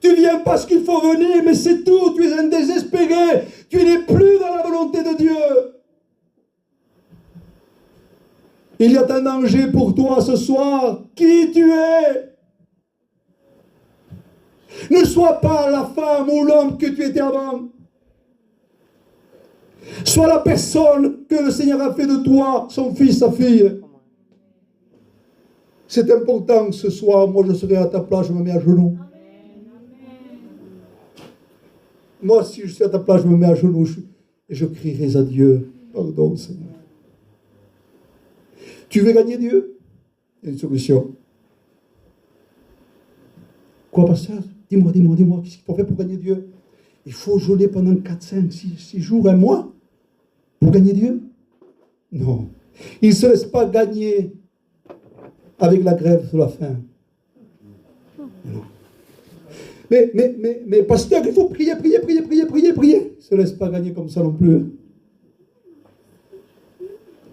Tu viens parce qu'il faut venir, mais c'est tout. Tu es un désespéré. Tu n'es plus dans la volonté de Dieu. Il y a un danger pour toi ce soir. Qui tu es? Ne sois pas la femme ou l'homme que tu étais avant. Sois la personne que le Seigneur a fait de toi, son fils, sa fille. C'est important ce soir. Moi, je serai à ta place, je me mets à genoux. Moi, si je suis à ta place, je me mets à genoux et je crierai à Dieu. Pardon, Seigneur. Tu veux gagner Dieu? Il y a une solution. Quoi, pasteur? Dis-moi, qu'est-ce qu'il faut faire pour gagner Dieu? Il faut jeûner pendant 4, 5, 6 jours, un mois pour gagner Dieu? Non. Il ne se laisse pas gagner avec la grève de la faim. Non. Mais pasteur, il faut prier. Il ne se laisse pas gagner comme ça non plus.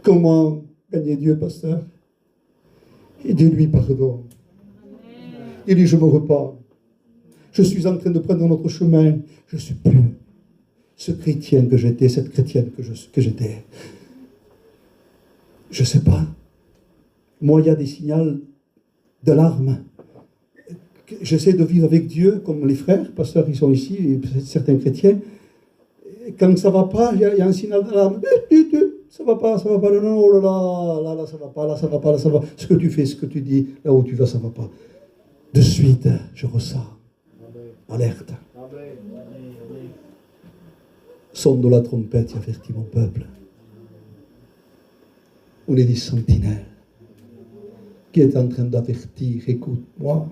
Comment gagner Dieu, pasteur? Et dis-lui pardon. Il dit, je me repens. Je suis en train de prendre notre chemin. Je ne suis plus ce chrétien que j'étais, cette chrétienne que j'étais. Je ne sais pas. Moi, il y a des signaux d'alarme. J'essaie de vivre avec Dieu, comme les frères, pasteurs qui sont ici, et certains chrétiens. Quand ça ne va pas, il y a un signal d'alarme. Ça va pas, non, oh là, ça va pas. Ce que tu fais, ce que tu dis, là où tu vas, ça ne va pas. De suite, je ressens. Alerte. Son de la trompette qui avertit mon peuple. On est des sentinelles qui est en train d'avertir. Écoute-moi,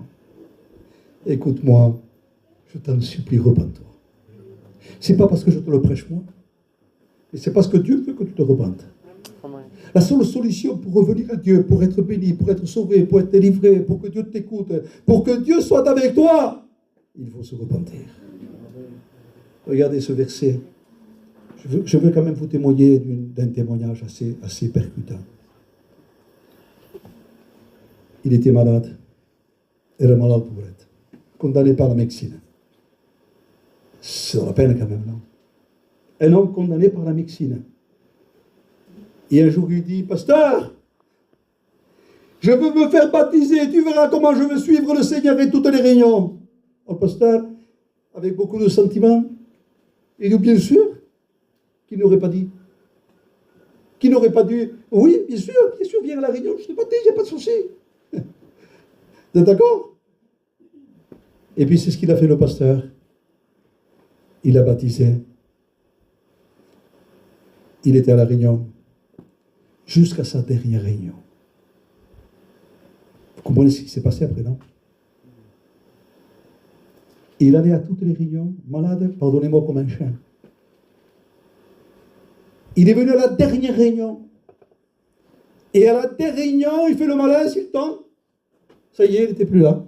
je t'en supplie, repens-toi. C'est pas parce que je te le prêche moi, mais c'est parce que Dieu veut que tu te repentes. La seule solution pour revenir à Dieu, pour être béni, pour être sauvé, pour être délivré, pour que Dieu t'écoute, pour que Dieu soit avec toi, il faut se repentir. Regardez ce verset. Je veux quand même vous témoigner d'un témoignage assez percutant. Il était malade. Il est malade pour être. Condamné par la médecine. C'est la peine quand même, non? Un homme condamné par la médecine. Et un jour il dit, pasteur, je veux me faire baptiser, tu verras comment je vais suivre le Seigneur et toutes les réunions. Le pasteur, avec beaucoup de sentiments, il dit, bien sûr, qu'il n'aurait pas dit. Qu'il n'aurait pas dit, oui, bien sûr, viens à la réunion, je te baptise, il n'y a pas de souci. Vous êtes d'accord? Et puis c'est ce qu'il a fait le pasteur. Il a baptisé. Il était à la réunion jusqu'à sa dernière réunion. Vous comprenez ce qui s'est passé après, non? Il allait à toutes les réunions, malade, pardonnez-moi, comme un chien. Il est venu à la dernière réunion. Et à la dernière réunion, il fait le malaise, il tombe. Ça y est, il n'était plus là.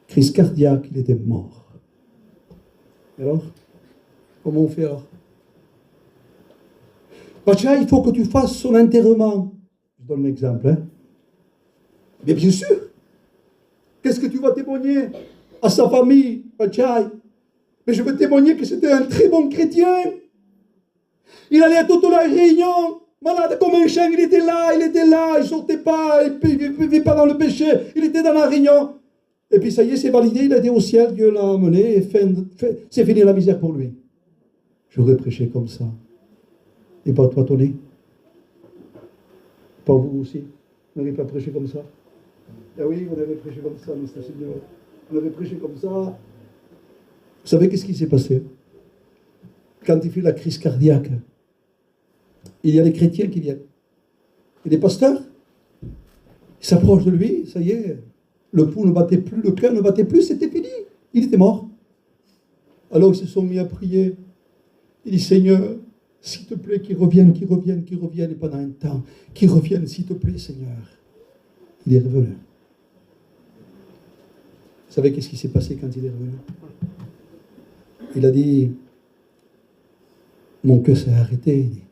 Crise cardiaque, il était mort. Et alors, comment on fait alors? Pacha, il faut que tu fasses son enterrement. Je donne un exemple. Hein. Mais bien sûr. Qu'est-ce que tu vas témoigner à sa famille, Pacha? Mais je veux témoigner que c'était un très bon chrétien. Il allait à toute la réunion, malade comme un chien, il était là, il ne sortait pas, il ne vivait pas dans le péché, il était dans la réunion. Et puis ça y est, c'est validé, il a été au ciel, Dieu l'a amené, et c'est fini la misère pour lui. J'aurais prêché comme ça. Et pas toi, Tony? Pas vous aussi? Vous n'avez pas prêché comme ça? Ah oui, on avait prêché comme ça, Mr. Seigneur. On avait prêché comme ça. Vous savez qu'est-ce qui s'est passé? Quand il fait la crise cardiaque, il y a des chrétiens qui viennent. Et des pasteurs, ils s'approchent de lui, ça y est, le pouls ne battait plus, le cœur ne battait plus, c'était fini. Il était mort. Alors ils se sont mis à prier. Il dit, Seigneur, s'il te plaît, qu'il revienne, et pendant un temps, qu'il revienne, s'il te plaît, Seigneur. Il est revenu. Vous savez qu'est-ce qui s'est passé quand il est revenu? Il a dit, mon cœur s'est arrêté, il dit,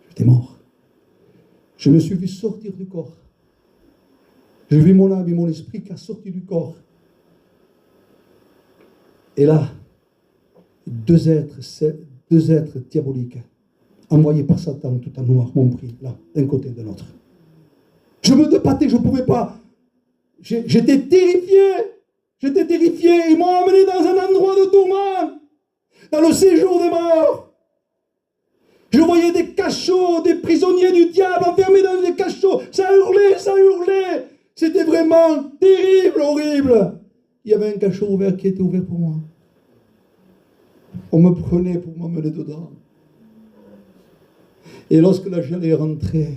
j'étais mort. Je me suis vu sortir du corps. J'ai vu mon âme et mon esprit qui a sorti du corps. Et là, deux êtres diaboliques, envoyés par Satan tout en noir, m'ont pris, là, d'un côté et de l'autre. Je me débattais, je ne pouvais pas. J'étais terrifié. Ils m'ont amené dans un endroit de tourment, dans le séjour des morts. Je voyais des cachots, des prisonniers du diable enfermés dans des cachots. Ça hurlait. C'était vraiment terrible, horrible. Il y avait un cachot ouvert qui était ouvert pour moi. On me prenait pour m'emmener dedans. Et lorsque la jeune est rentrée,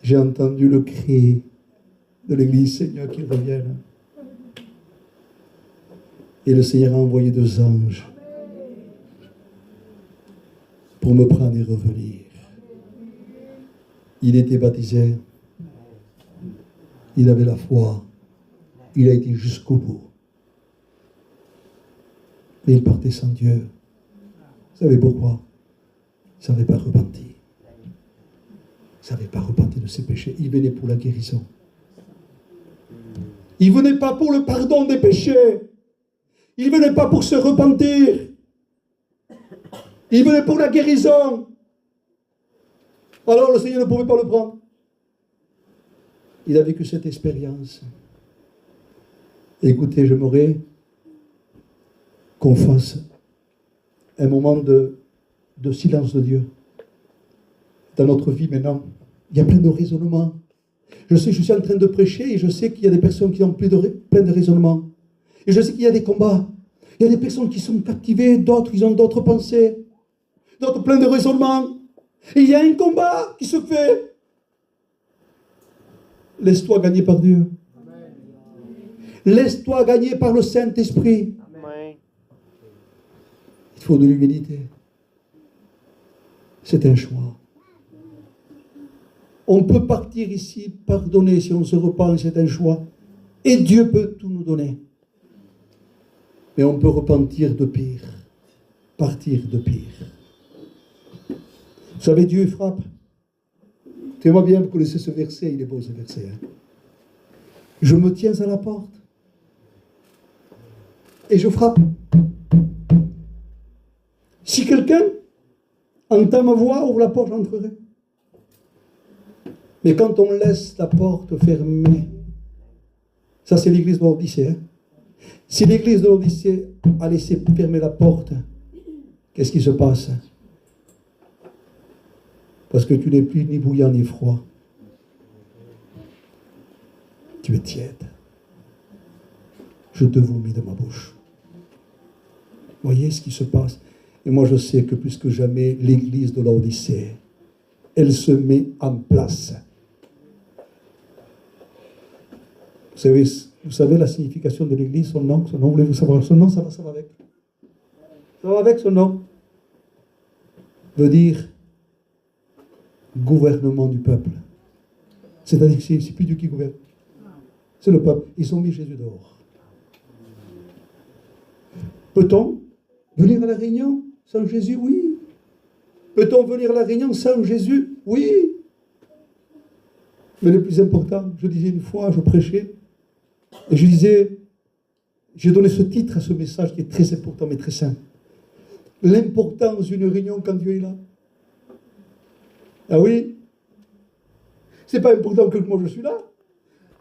j'ai entendu le cri de l'église, Seigneur, qu'il revienne. Et le Seigneur a envoyé 2 anges pour me prendre et revenir. Il était baptisé. Il avait la foi. Il a été jusqu'au bout. Mais il partait sans Dieu. Vous savez pourquoi? Il ne savait pas repentir. Il ne savait pas repentir de ses péchés. Il venait pour la guérison. Il ne venait pas pour le pardon des péchés. Il ne venait pas pour se repentir. Il venait pour la guérison. Alors le Seigneur ne pouvait pas le prendre. Il a vécu cette expérience. Écoutez, j'aimerais qu'on fasse un moment de silence de Dieu. Dans notre vie maintenant, il y a plein de raisonnements. Je sais, je suis en train de prêcher et je sais qu'il y a des personnes qui ont plein de raisonnements. Et je sais qu'il y a des combats. Il y a des personnes qui sont captivées, d'autres, ils ont d'autres pensées. D'autres plein de raisonnements. Et il y a un combat qui se fait. Laisse-toi gagner par Dieu. Laisse-toi gagner par le Saint-Esprit. Il faut de l'humilité. C'est un choix. On peut partir ici, pardonner si on se repent, c'est un choix. Et Dieu peut tout nous donner. Mais on peut repentir de pire. Partir de pire. Vous savez, Dieu frappe. Tenez-moi bien, vous connaissez ce verset, il est beau ce verset. Hein. Je me tiens à la porte. Et je frappe. Si quelqu'un entend ma voix, ouvre la porte, j'entrerai. Mais quand on laisse la porte fermée, ça c'est l'église de l'Odyssée. Hein? Si l'église de l'Odyssée a laissé fermer la porte, qu'est-ce qui se passe? Parce que tu n'es plus ni bouillant ni froid. Tu es tiède. Je te vomis de ma bouche. Voyez ce qui se passe. Et moi, je sais que plus que jamais, l'église de l'Odyssée, elle se met en place. Vous savez la signification de l'église, son nom, voulez-vous savoir son nom? Ça va avec. Ça va avec son nom. Veut dire gouvernement du peuple. C'est-à-dire que c'est plus Dieu qui gouverne. C'est le peuple. Ils ont mis Jésus dehors. Peut-on venir à la réunion sans Jésus? Oui. Peut-on venir à la réunion sans Jésus? Oui. Mais le plus important, je disais une fois, je prêchais, et je disais, j'ai donné ce titre à ce message qui est très important mais très simple. L'importance d'une réunion quand Dieu est là. Ah oui? C'est pas important que moi je suis là.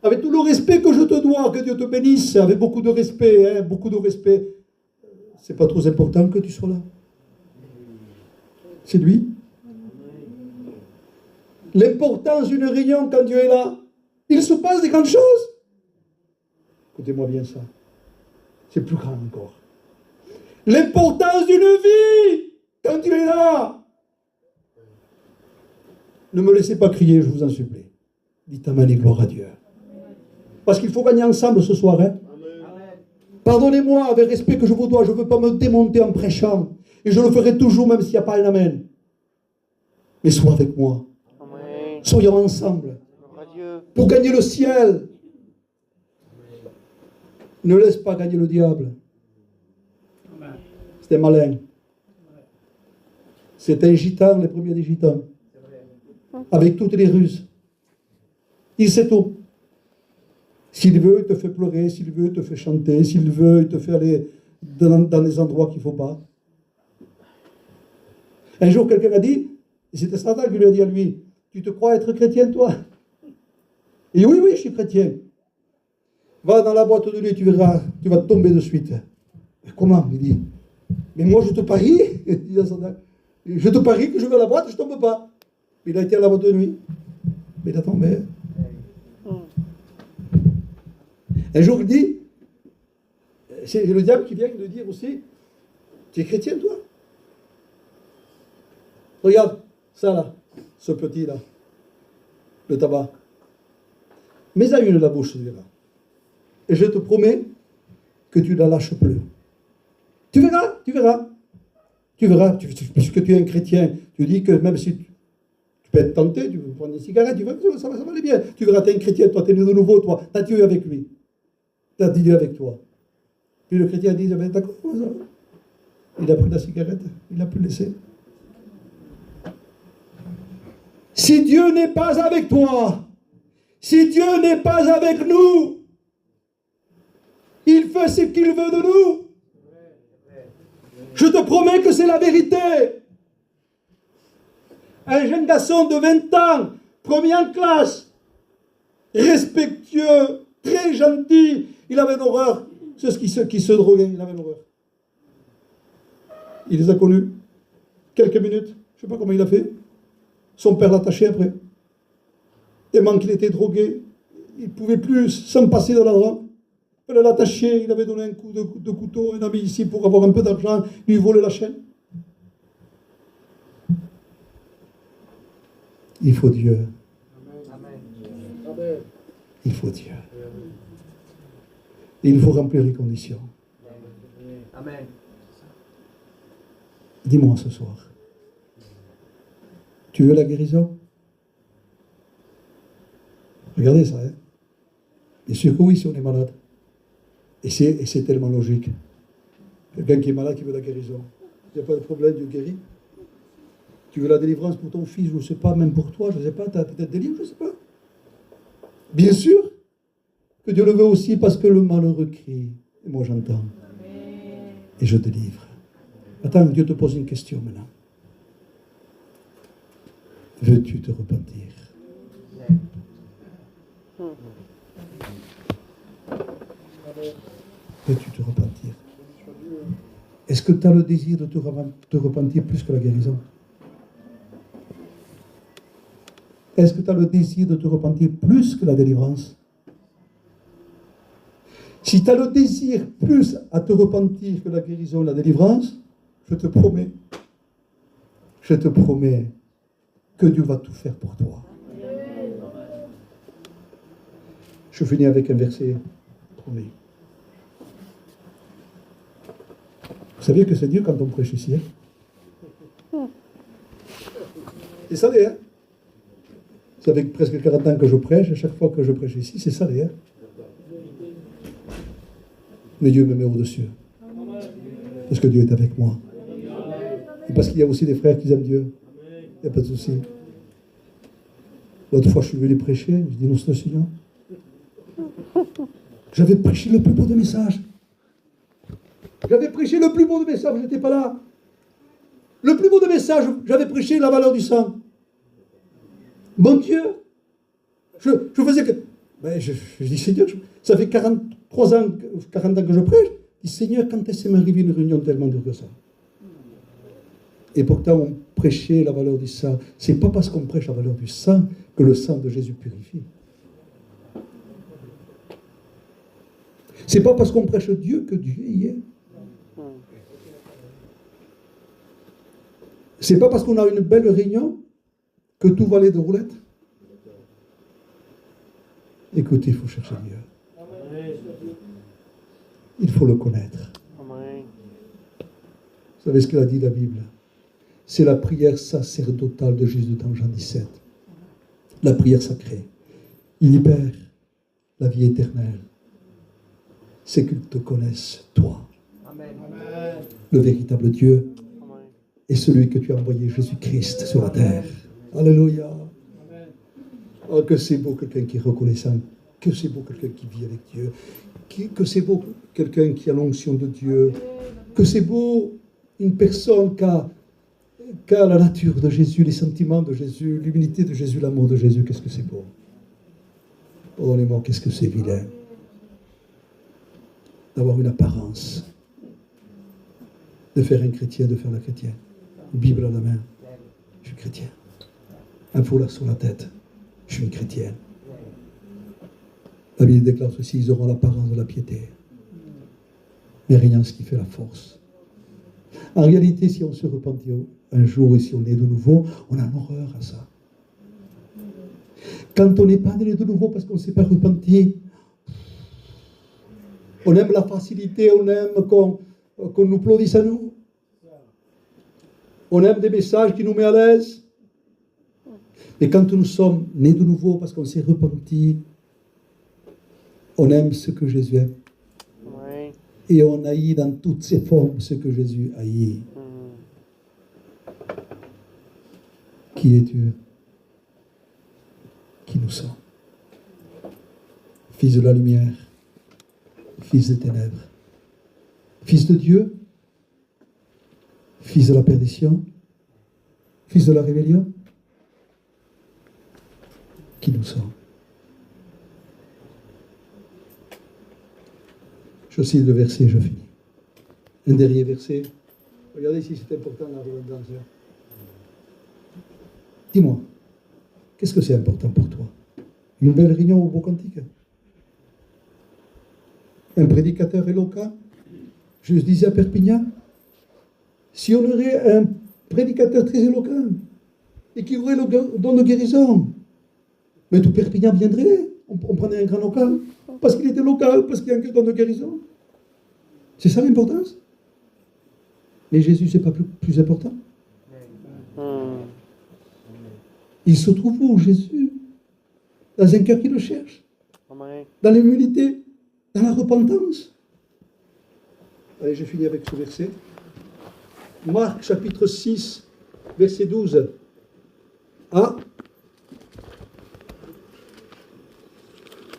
Avec tout le respect que je te dois, que Dieu te bénisse, avec beaucoup de respect, beaucoup de respect. C'est pas trop important que tu sois là. C'est lui. L'importance d'une réunion quand Dieu est là. Il se passe des grandes choses. Écoutez-moi bien ça. C'est plus grand encore. L'importance d'une vie quand Dieu est là. Ne me laissez pas crier, je vous en supplie. Dites amen et gloire à Dieu. Parce qu'il faut gagner ensemble ce soir. Hein? Pardonnez-moi avec respect que je vous dois. Je ne veux pas me démonter en prêchant. Et je le ferai toujours même s'il n'y a pas un amen. Mais sois avec moi. Amen. Soyons ensemble. Pour gagner le ciel. Ne laisse pas gagner le diable. C'était malin. C'est un gitan, les premiers des gitans. Avec toutes les ruses. Il sait tout. S'il veut, il te fait pleurer. S'il veut, il te fait chanter. S'il veut, il te fait aller dans les endroits qu'il ne faut pas. Un jour, quelqu'un a dit, et c'était Satan qui lui a dit à lui, tu te crois être chrétien, toi? Il dit, oui, je suis chrétien. Va dans la boîte de nuit, tu verras, tu vas tomber de suite. Mais comment? Il dit, mais moi je te parie, je te parie que je vais à la boîte, je ne tombe pas. Il a été à la boîte de nuit, mais il a tombé. Un jour il dit, c'est le diable qui vient de dire aussi, tu es chrétien toi? Regarde, ça là, ce petit là, le tabac. Mets à une la bouche celui-là. Et je te promets que tu ne la lâches plus. Tu verras, puisque tu es un chrétien, tu dis que même si tu peux être tenté, tu peux prendre des cigarettes, tu verras, ça va aller bien. Tu verras, tu es un chrétien, toi, tu es né de nouveau, toi, tu as Dieu avec lui. Tu as Dieu avec toi. Puis le chrétien dit, ben, d'accord, ça va. Il a pris la cigarette, il a pu laisser. Si Dieu n'est pas avec toi, si Dieu n'est pas avec nous, il fait ce qu'il veut de nous. Je te promets que c'est la vérité. Un jeune garçon de 20 ans, premier en classe, respectueux, très gentil, il avait l'horreur. C'est ce qui se droguait, il avait l'horreur. Il les a connus. Quelques minutes, je ne sais pas comment il a fait. Son père l'a attaché après. Tellement qu'il était drogué, il ne pouvait plus s'en passer de la drogue. Il l'a attaché, il avait donné un coup de couteau à un ami ici pour avoir un peu d'argent, lui voler la chaîne. Il faut Dieu. Amen. Il faut Dieu. Et il faut remplir les conditions. Amen. Dis-moi ce soir. Tu veux la guérison? Regardez ça, hein? Bien sûr que oui, si on est malade. Et c'est tellement logique. Quelqu'un qui est malade qui veut la guérison. Il n'y a pas de problème, Dieu guérit. Tu veux la délivrance pour ton fils, je ne sais pas, même pour toi, je ne sais pas, tu as peut-être des livres, je ne sais pas. Bien sûr que Dieu le veut aussi parce que le malheureux crie. Et moi j'entends. Et je délivre. Attends, Dieu te pose une question maintenant. Veux-tu te repentir? Veux-tu te repentir? Est-ce que tu as le désir de te repentir plus que la guérison? Est-ce que tu as le désir de te repentir plus que la délivrance? Si tu as le désir plus à te repentir que la guérison et la délivrance, je te promets que Dieu va tout faire pour toi. Je finis avec un verset, promis. Vous savez que c'est Dieu quand on prêche ici, hein? C'est salé, hein? Ça fait presque 40 ans que je prêche, et chaque fois que je prêche ici, c'est salé, hein? Mais Dieu me met au-dessus. Parce que Dieu est avec moi. Et parce qu'il y a aussi des frères qui aiment Dieu. Il n'y a pas de souci. L'autre fois, je suis venu prêcher, je dis non, c'est le Seigneur. J'avais prêché le plus beau de message. J'avais prêché le plus beau de message, je n'étais pas là. Le plus beau de message, j'avais prêché la valeur du sang. Mon Dieu, je faisais que... Ben, je dis, Seigneur, ça fait 43 ans, 40 ans que je prêche. Je dis, Seigneur, quand est-ce que m'arrive une réunion tellement dure que ça? Et pourtant, on prêchait la valeur du sang. Ce n'est pas parce qu'on prêche la valeur du sang que le sang de Jésus purifie. Ce n'est pas parce qu'on prêche Dieu que Dieu y est. Ce n'est pas parce qu'on a une belle réunion que tout va aller de roulette. Écoutez, il faut chercher Dieu. Il faut le connaître. Vous savez ce que a dit la Bible? C'est la prière sacerdotale de Jésus dans Jean 17. La prière sacrée. Il dit, Père, la vie éternelle, c'est qu'ils te connaissent, toi, le véritable Dieu, et celui que tu as envoyé, Jésus-Christ, sur la terre. Alléluia. Oh, que c'est beau quelqu'un qui est reconnaissant, que c'est beau quelqu'un qui vit avec Dieu, que c'est beau quelqu'un qui a l'onction de Dieu, que c'est beau une personne qui a la nature de Jésus, les sentiments de Jésus, l'humilité de Jésus, l'amour de Jésus. Qu'est-ce que c'est beau. Pardonnez-moi, qu'est-ce que c'est vilain d'avoir une apparence, de faire un chrétien, de faire la chrétienne. Bible à la main, je suis chrétien. Un foulard sur la tête, je suis une chrétienne. La Bible déclare ceci, ils auront l'apparence de la piété, mais rien ce qui fait la force. En réalité, si on se repentit un jour et si on est de nouveau, on a une horreur à ça. Quand on n'est pas né de nouveau parce qu'on ne s'est pas repenti, on aime la facilité, on aime qu'on nous applaudisse à nous. On aime des messages qui nous mettent à l'aise. Mais quand nous sommes nés de nouveau parce qu'on s'est repenti, on aime ce que Jésus aime. Oui. Et on haït dans toutes ses formes ce que Jésus haït. Qui es-tu? Qui nous sommes? Fils de la lumière, fils des ténèbres, fils de Dieu, fils de la perdition, fils de la rébellion. Qui nous sommes? Je cite le verset, je finis. Un dernier verset. Regardez si c'est important la redondance. Dis-moi, qu'est-ce que c'est important pour toi? Une belle réunion au beau cantique? Un prédicateur éloquent? Je disais à Perpignan, si on aurait un prédicateur très éloquent et qui aurait le don de guérison, mais tout Perpignan viendrait. On prenait un grand local parce qu'il était local, parce qu'il y a un don de guérison. C'est ça l'importance? Mais Jésus, c'est pas plus important? Il se trouve où, Jésus? Dans un cœur qui le cherche. Dans l'humilité, dans la repentance. Allez, je finis avec ce verset. Marc, chapitre 6, verset 12. Ah,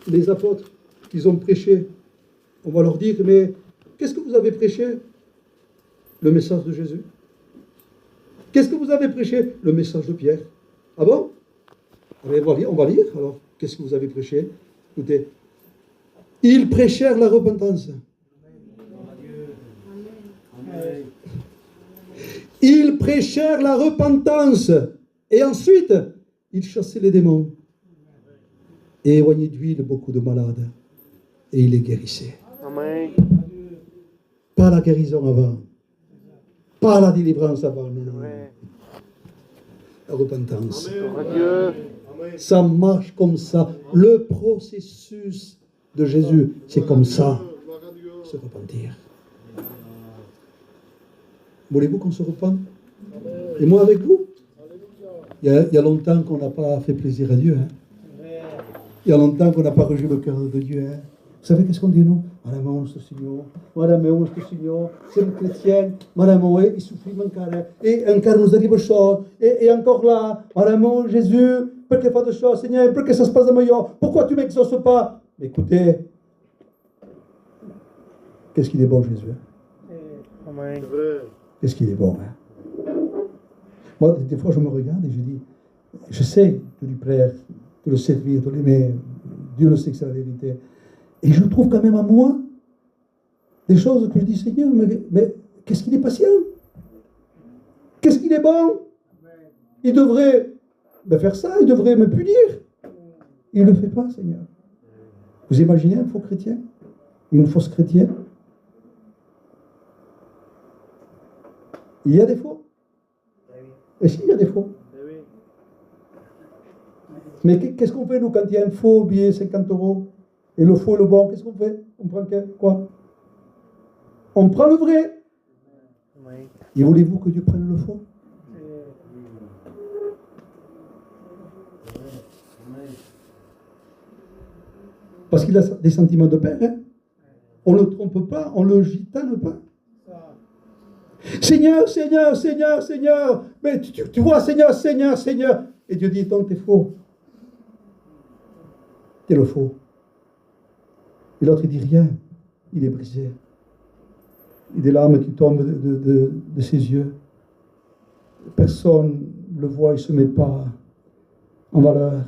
les apôtres, ils ont prêché. On va leur dire, mais qu'est-ce que vous avez prêché? Le message de Jésus. Qu'est-ce que vous avez prêché? Le message de Pierre. Ah bon? Allez, on va lire. Alors, qu'est-ce que vous avez prêché? Écoutez. Ils prêchèrent la repentance. Ils prêchèrent la repentance. Et ensuite, ils chassaient les démons. Et éloignaient d'huile beaucoup de malades. Et ils les guérissaient. Amen. Pas la guérison avant. Pas la délivrance avant, non, C'est non, non. vrai. La repentance. Gloire à Dieu. Ça marche comme ça. Le processus de Jésus, c'est comme ça. Se repentir. Voulez-vous qu'on se repente? Et moi avec vous? Il y a longtemps qu'on n'a pas fait plaisir à Dieu. Hein? Il y a longtemps qu'on n'a pas rejoint le cœur de Dieu. Hein? Vous savez qu'est-ce qu'on dit nous? Madame, ce Signore, Madame, ce Signore, siamo chrétiens, Madame, il suffit encore. Et encore nous arrive chose. Et encore là, Madame, Jésus, perché fate ciò, Seigneur, perché ça se passe de meilleur? Pourquoi tu ne m'exauces pas? Mais écoutez, qu'est-ce qu'il est bon, Jésus? Hein? Amen. Qu'est-ce qu'il est bon, hein? Moi, des fois, je me regarde et je dis, je sais de lui plaire, de le servir, de l'aimer. Dieu le sait que c'est la vérité. Et je trouve quand même à moi des choses que je dis, Seigneur, mais qu'est-ce qu'il est patient? Qu'est-ce qu'il est bon? Il devrait faire ça, il devrait me punir. Il ne le fait pas, Seigneur. Vous imaginez un faux chrétien? Une fausse chrétienne? Il y a des faux. Et si, il y a des faux. Mais qu'est-ce qu'on fait, nous, quand il y a un faux billet, 50 €, et le faux et le bon, qu'est-ce qu'on fait? On prend quoi? On prend le vrai. Et voulez-vous que Dieu prenne le faux? Parce qu'il a des sentiments de père. Hein? On ne le trompe pas, on ne le gitane pas. Seigneur, Seigneur, Seigneur, Seigneur. Mais tu vois, Seigneur, Seigneur, Seigneur. Et Dieu dit, donc t'es faux. T'es le faux. Et l'autre, il dit rien. Il est brisé. Il y a des larmes qui tombent de ses yeux. Personne ne le voit, il ne se met pas en valeur.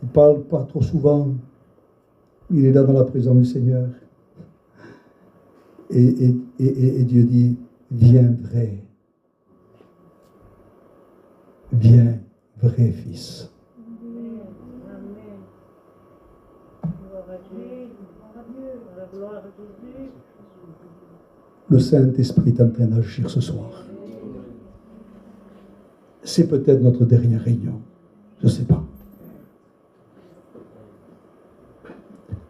Il ne parle pas trop souvent. Il est là dans la présence du Seigneur. Et Dieu dit, viens vrai. Viens vrai fils. Le Saint-Esprit est en train d'agir ce soir. C'est peut-être notre dernière réunion. Je ne sais pas.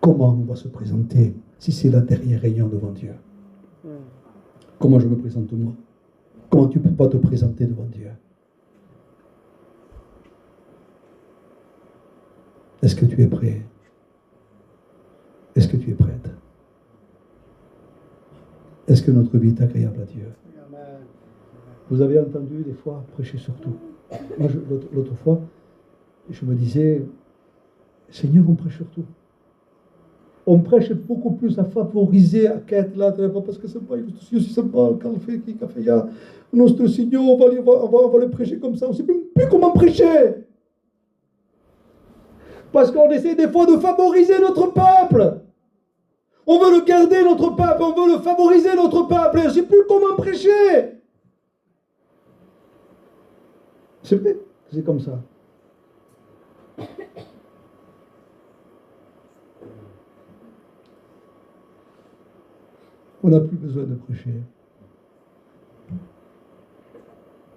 Comment on va se présenter si c'est la dernière réunion devant Dieu? Comment je me présente moi? Comment tu ne peux pas te présenter devant Dieu? Est-ce que tu es prêt? Est-ce que tu es prête? Est-ce que notre vie est agréable à Dieu? Vous avez entendu des fois prêcher sur tout. Moi, l'autre fois, je me disais, Seigneur, on prêche sur tout. On prêche beaucoup plus à favoriser à qu'être là, parce que c'est pas, si c'est pas quand fait qui a fait ya, notre Seigneur, on va le prêcher comme ça, on ne sait même plus comment prêcher. Parce qu'on essaie des fois de favoriser notre peuple. On veut le garder, notre peuple, on veut le favoriser, notre peuple, et on ne sait plus comment prêcher. C'est vrai, c'est comme ça. On n'a plus besoin de prêcher.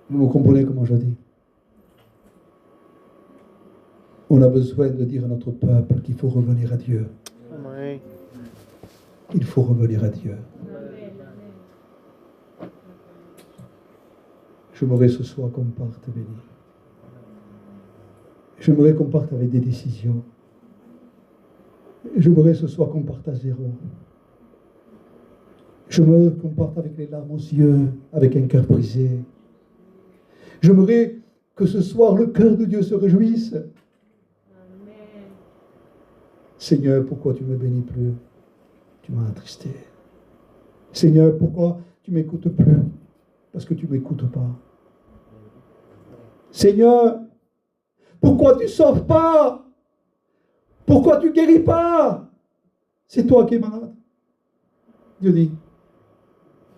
Vous comprenez comment je dis? On a besoin de dire à notre peuple qu'il faut revenir à Dieu. Oui. Il faut revenir à Dieu. J'aimerais ce soir qu'on parte béni. J'aimerais qu'on parte avec des décisions. J'aimerais ce soir qu'on parte à zéro. J'aimerais qu'on parte avec les larmes aux yeux, avec un cœur brisé. J'aimerais que ce soir le cœur de Dieu se réjouisse. Amen. Seigneur, pourquoi tu ne me bénis plus? Tu m'as attristé. Seigneur, pourquoi tu ne m'écoutes plus? Parce que tu ne m'écoutes pas. Seigneur, pourquoi tu ne sauves pas? Pourquoi tu ne guéris pas? C'est toi qui es malade. Dieu dit.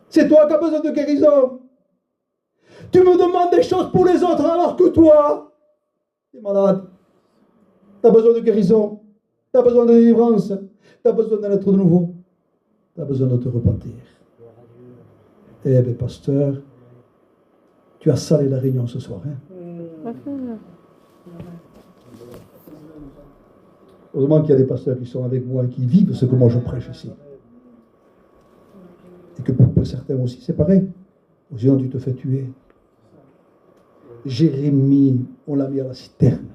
C'est toi qui as besoin de guérison. Tu me demandes des choses pour les autres alors que toi, tu es malade. Tu as besoin de guérison. Tu as besoin de délivrance. Tu as besoin d'un être de nouveau. Tu as besoin de te repentir. Eh bien, pasteur, tu as salé la réunion ce soir. Hein? Heureusement qu'il y a des pasteurs qui sont avec moi et qui vivent ce que moi je prêche ici. Et que pour certains aussi, c'est pareil. Sinon, tu te fais tuer. Jérémie, on l'a mis à la citerne.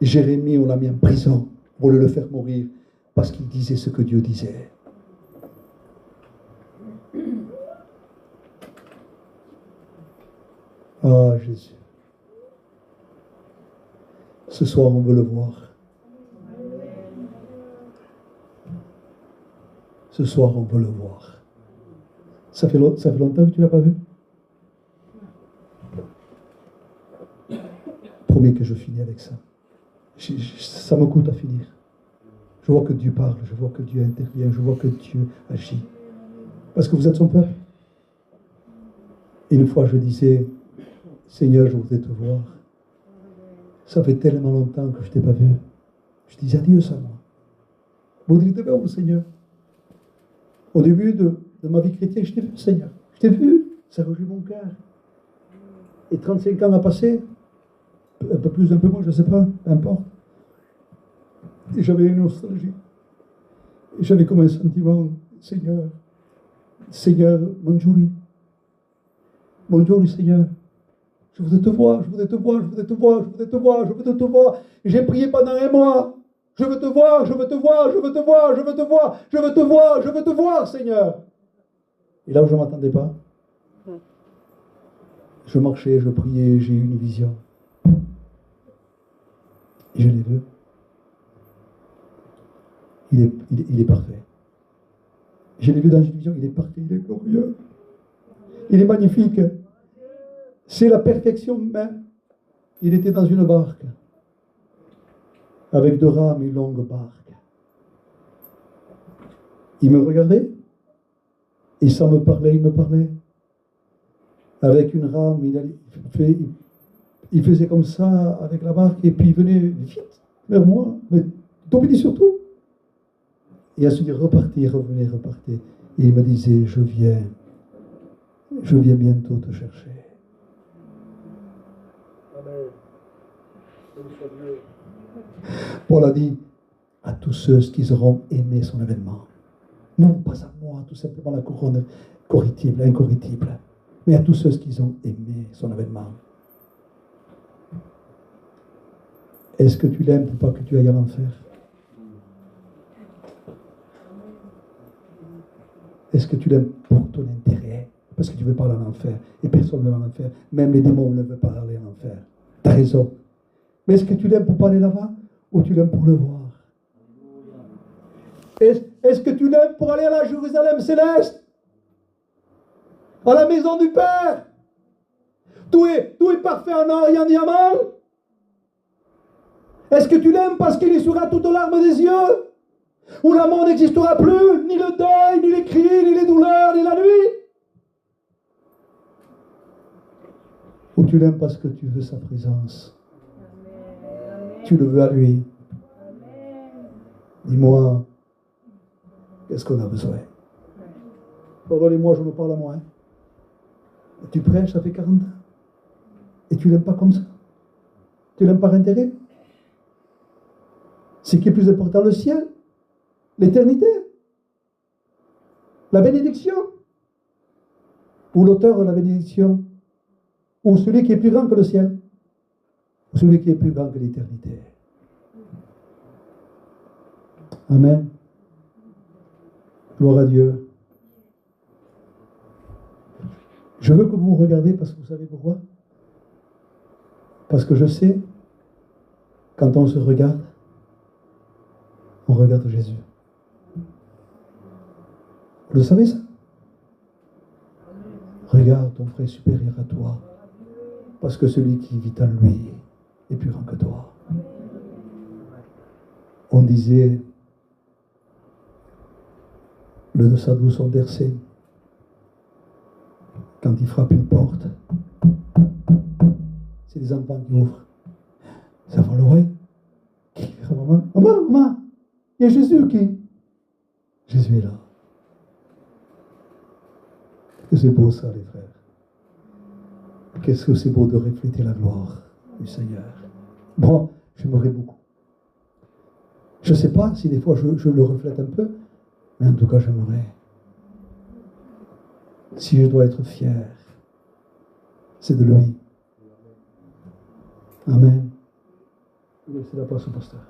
Jérémie, on l'a mis en prison pour le faire mourir parce qu'il disait ce que Dieu disait. Ah, Jésus. Ce soir, on veut le voir. Ce soir, on veut le voir. Ça fait longtemps que tu ne l'as pas vu? Promets que je finis avec ça. Ça me coûte à finir. Je vois que Dieu parle, je vois que Dieu intervient, je vois que Dieu agit. Parce que vous êtes son peuple. Et une fois, je disais, Seigneur, je voudrais te voir. Ça fait tellement longtemps que je ne t'ai pas vu. Je disais adieu ça, moi. Vous dites, oh Seigneur. Au début de ma vie chrétienne, je t'ai vu, Seigneur. Je t'ai vu. Ça réjouit mon cœur. Et 35 ans a passé. Un peu plus, un peu moins, je ne sais pas. Peu importe. Et j'avais une nostalgie. Et j'avais comme un sentiment, Seigneur. Seigneur, Manjouri. Manjouri, Seigneur. Je voudrais te voir, je voudrais te voir, je voudrais te voir, je voudrais te voir, je voudrais te voir. Et j'ai prié pendant un mois. Je veux te voir, je veux te voir, je veux te voir, je veux te voir, je veux te voir, je veux te voir, Seigneur. Et là où je ne m'attendais pas, je marchais, je priais, j'ai eu une vision. Et je l'ai vu. Il est parfait. Je l'ai vu dans une vision, il est parfait, il est glorieux. Il est magnifique. C'est la perfection même. Il était dans une barque, avec 2 rames, une longue barque. Il me regardait, et sans me parler, il me parlait. Avec une rame, il faisait comme ça avec la barque, et puis il venait vite vers moi, mais tombait surtout. Et ensuite il repartait, il revenait, repartait. Et il me disait, je viens bientôt te chercher. Paul a dit à tous ceux qui auront aimé son événement, non pas à moi, tout simplement la couronne incorruptible, mais à tous ceux qui ont aimé son événement. Est-ce que tu l'aimes pour pas que tu ailles à l'enfer? Est-ce que tu l'aimes pour ton intérêt? Parce que tu veux pas aller en enfer, et personne ne veut aller en enfer, même les démons ne veulent pas aller en enfer. Tu as raison. Mais est-ce que tu l'aimes pour pas aller là-bas, ou tu l'aimes pour le voir? Est-ce que tu l'aimes pour aller à la Jérusalem céleste? À la maison du Père? Tout est parfait en or et en diamant? Est-ce que tu l'aimes parce qu'il essuiera toutes larmes des yeux? Où la mort n'existera plus, ni le deuil, ni les cris, ni les douleurs, ni la nuit? Ou tu l'aimes parce que tu veux sa présence? Tu le veux à lui? Dis-moi, qu'est-ce qu'on a besoin? Pardonnez-moi, je me parle à moi. Hein? Tu prêches, ça fait 40 ans. Et tu l'aimes pas comme ça? Tu l'aimes par intérêt? Ce qui est plus important, le ciel, l'éternité, la bénédiction, ou l'auteur de la bénédiction, ou celui qui est plus grand que le ciel, ou celui qui est plus grand que l'éternité. Amen. Gloire à Dieu. Je veux que vous me regardiez parce que vous savez pourquoi? Parce que je sais, quand on se regarde, on regarde Jésus. Vous le savez ça? Regarde ton frère supérieur à toi, parce que celui qui vit en lui est plus grand que toi. On disait, le sadou sont versés quand il frappe une porte. C'est des enfants qui ouvrent. Ça va l'oreille. Qui fait maman, maman, maman, il y a Jésus qui. Jésus est là. que c'est beau ça, les frères. Qu'est-ce que c'est beau de refléter la gloire du Seigneur. Moi, j'aimerais beaucoup. Je ne sais pas si des fois je le reflète un peu, mais en tout cas, j'aimerais. Si je dois être fier, c'est de lui. Amen. Je vais laisser la place au pasteur.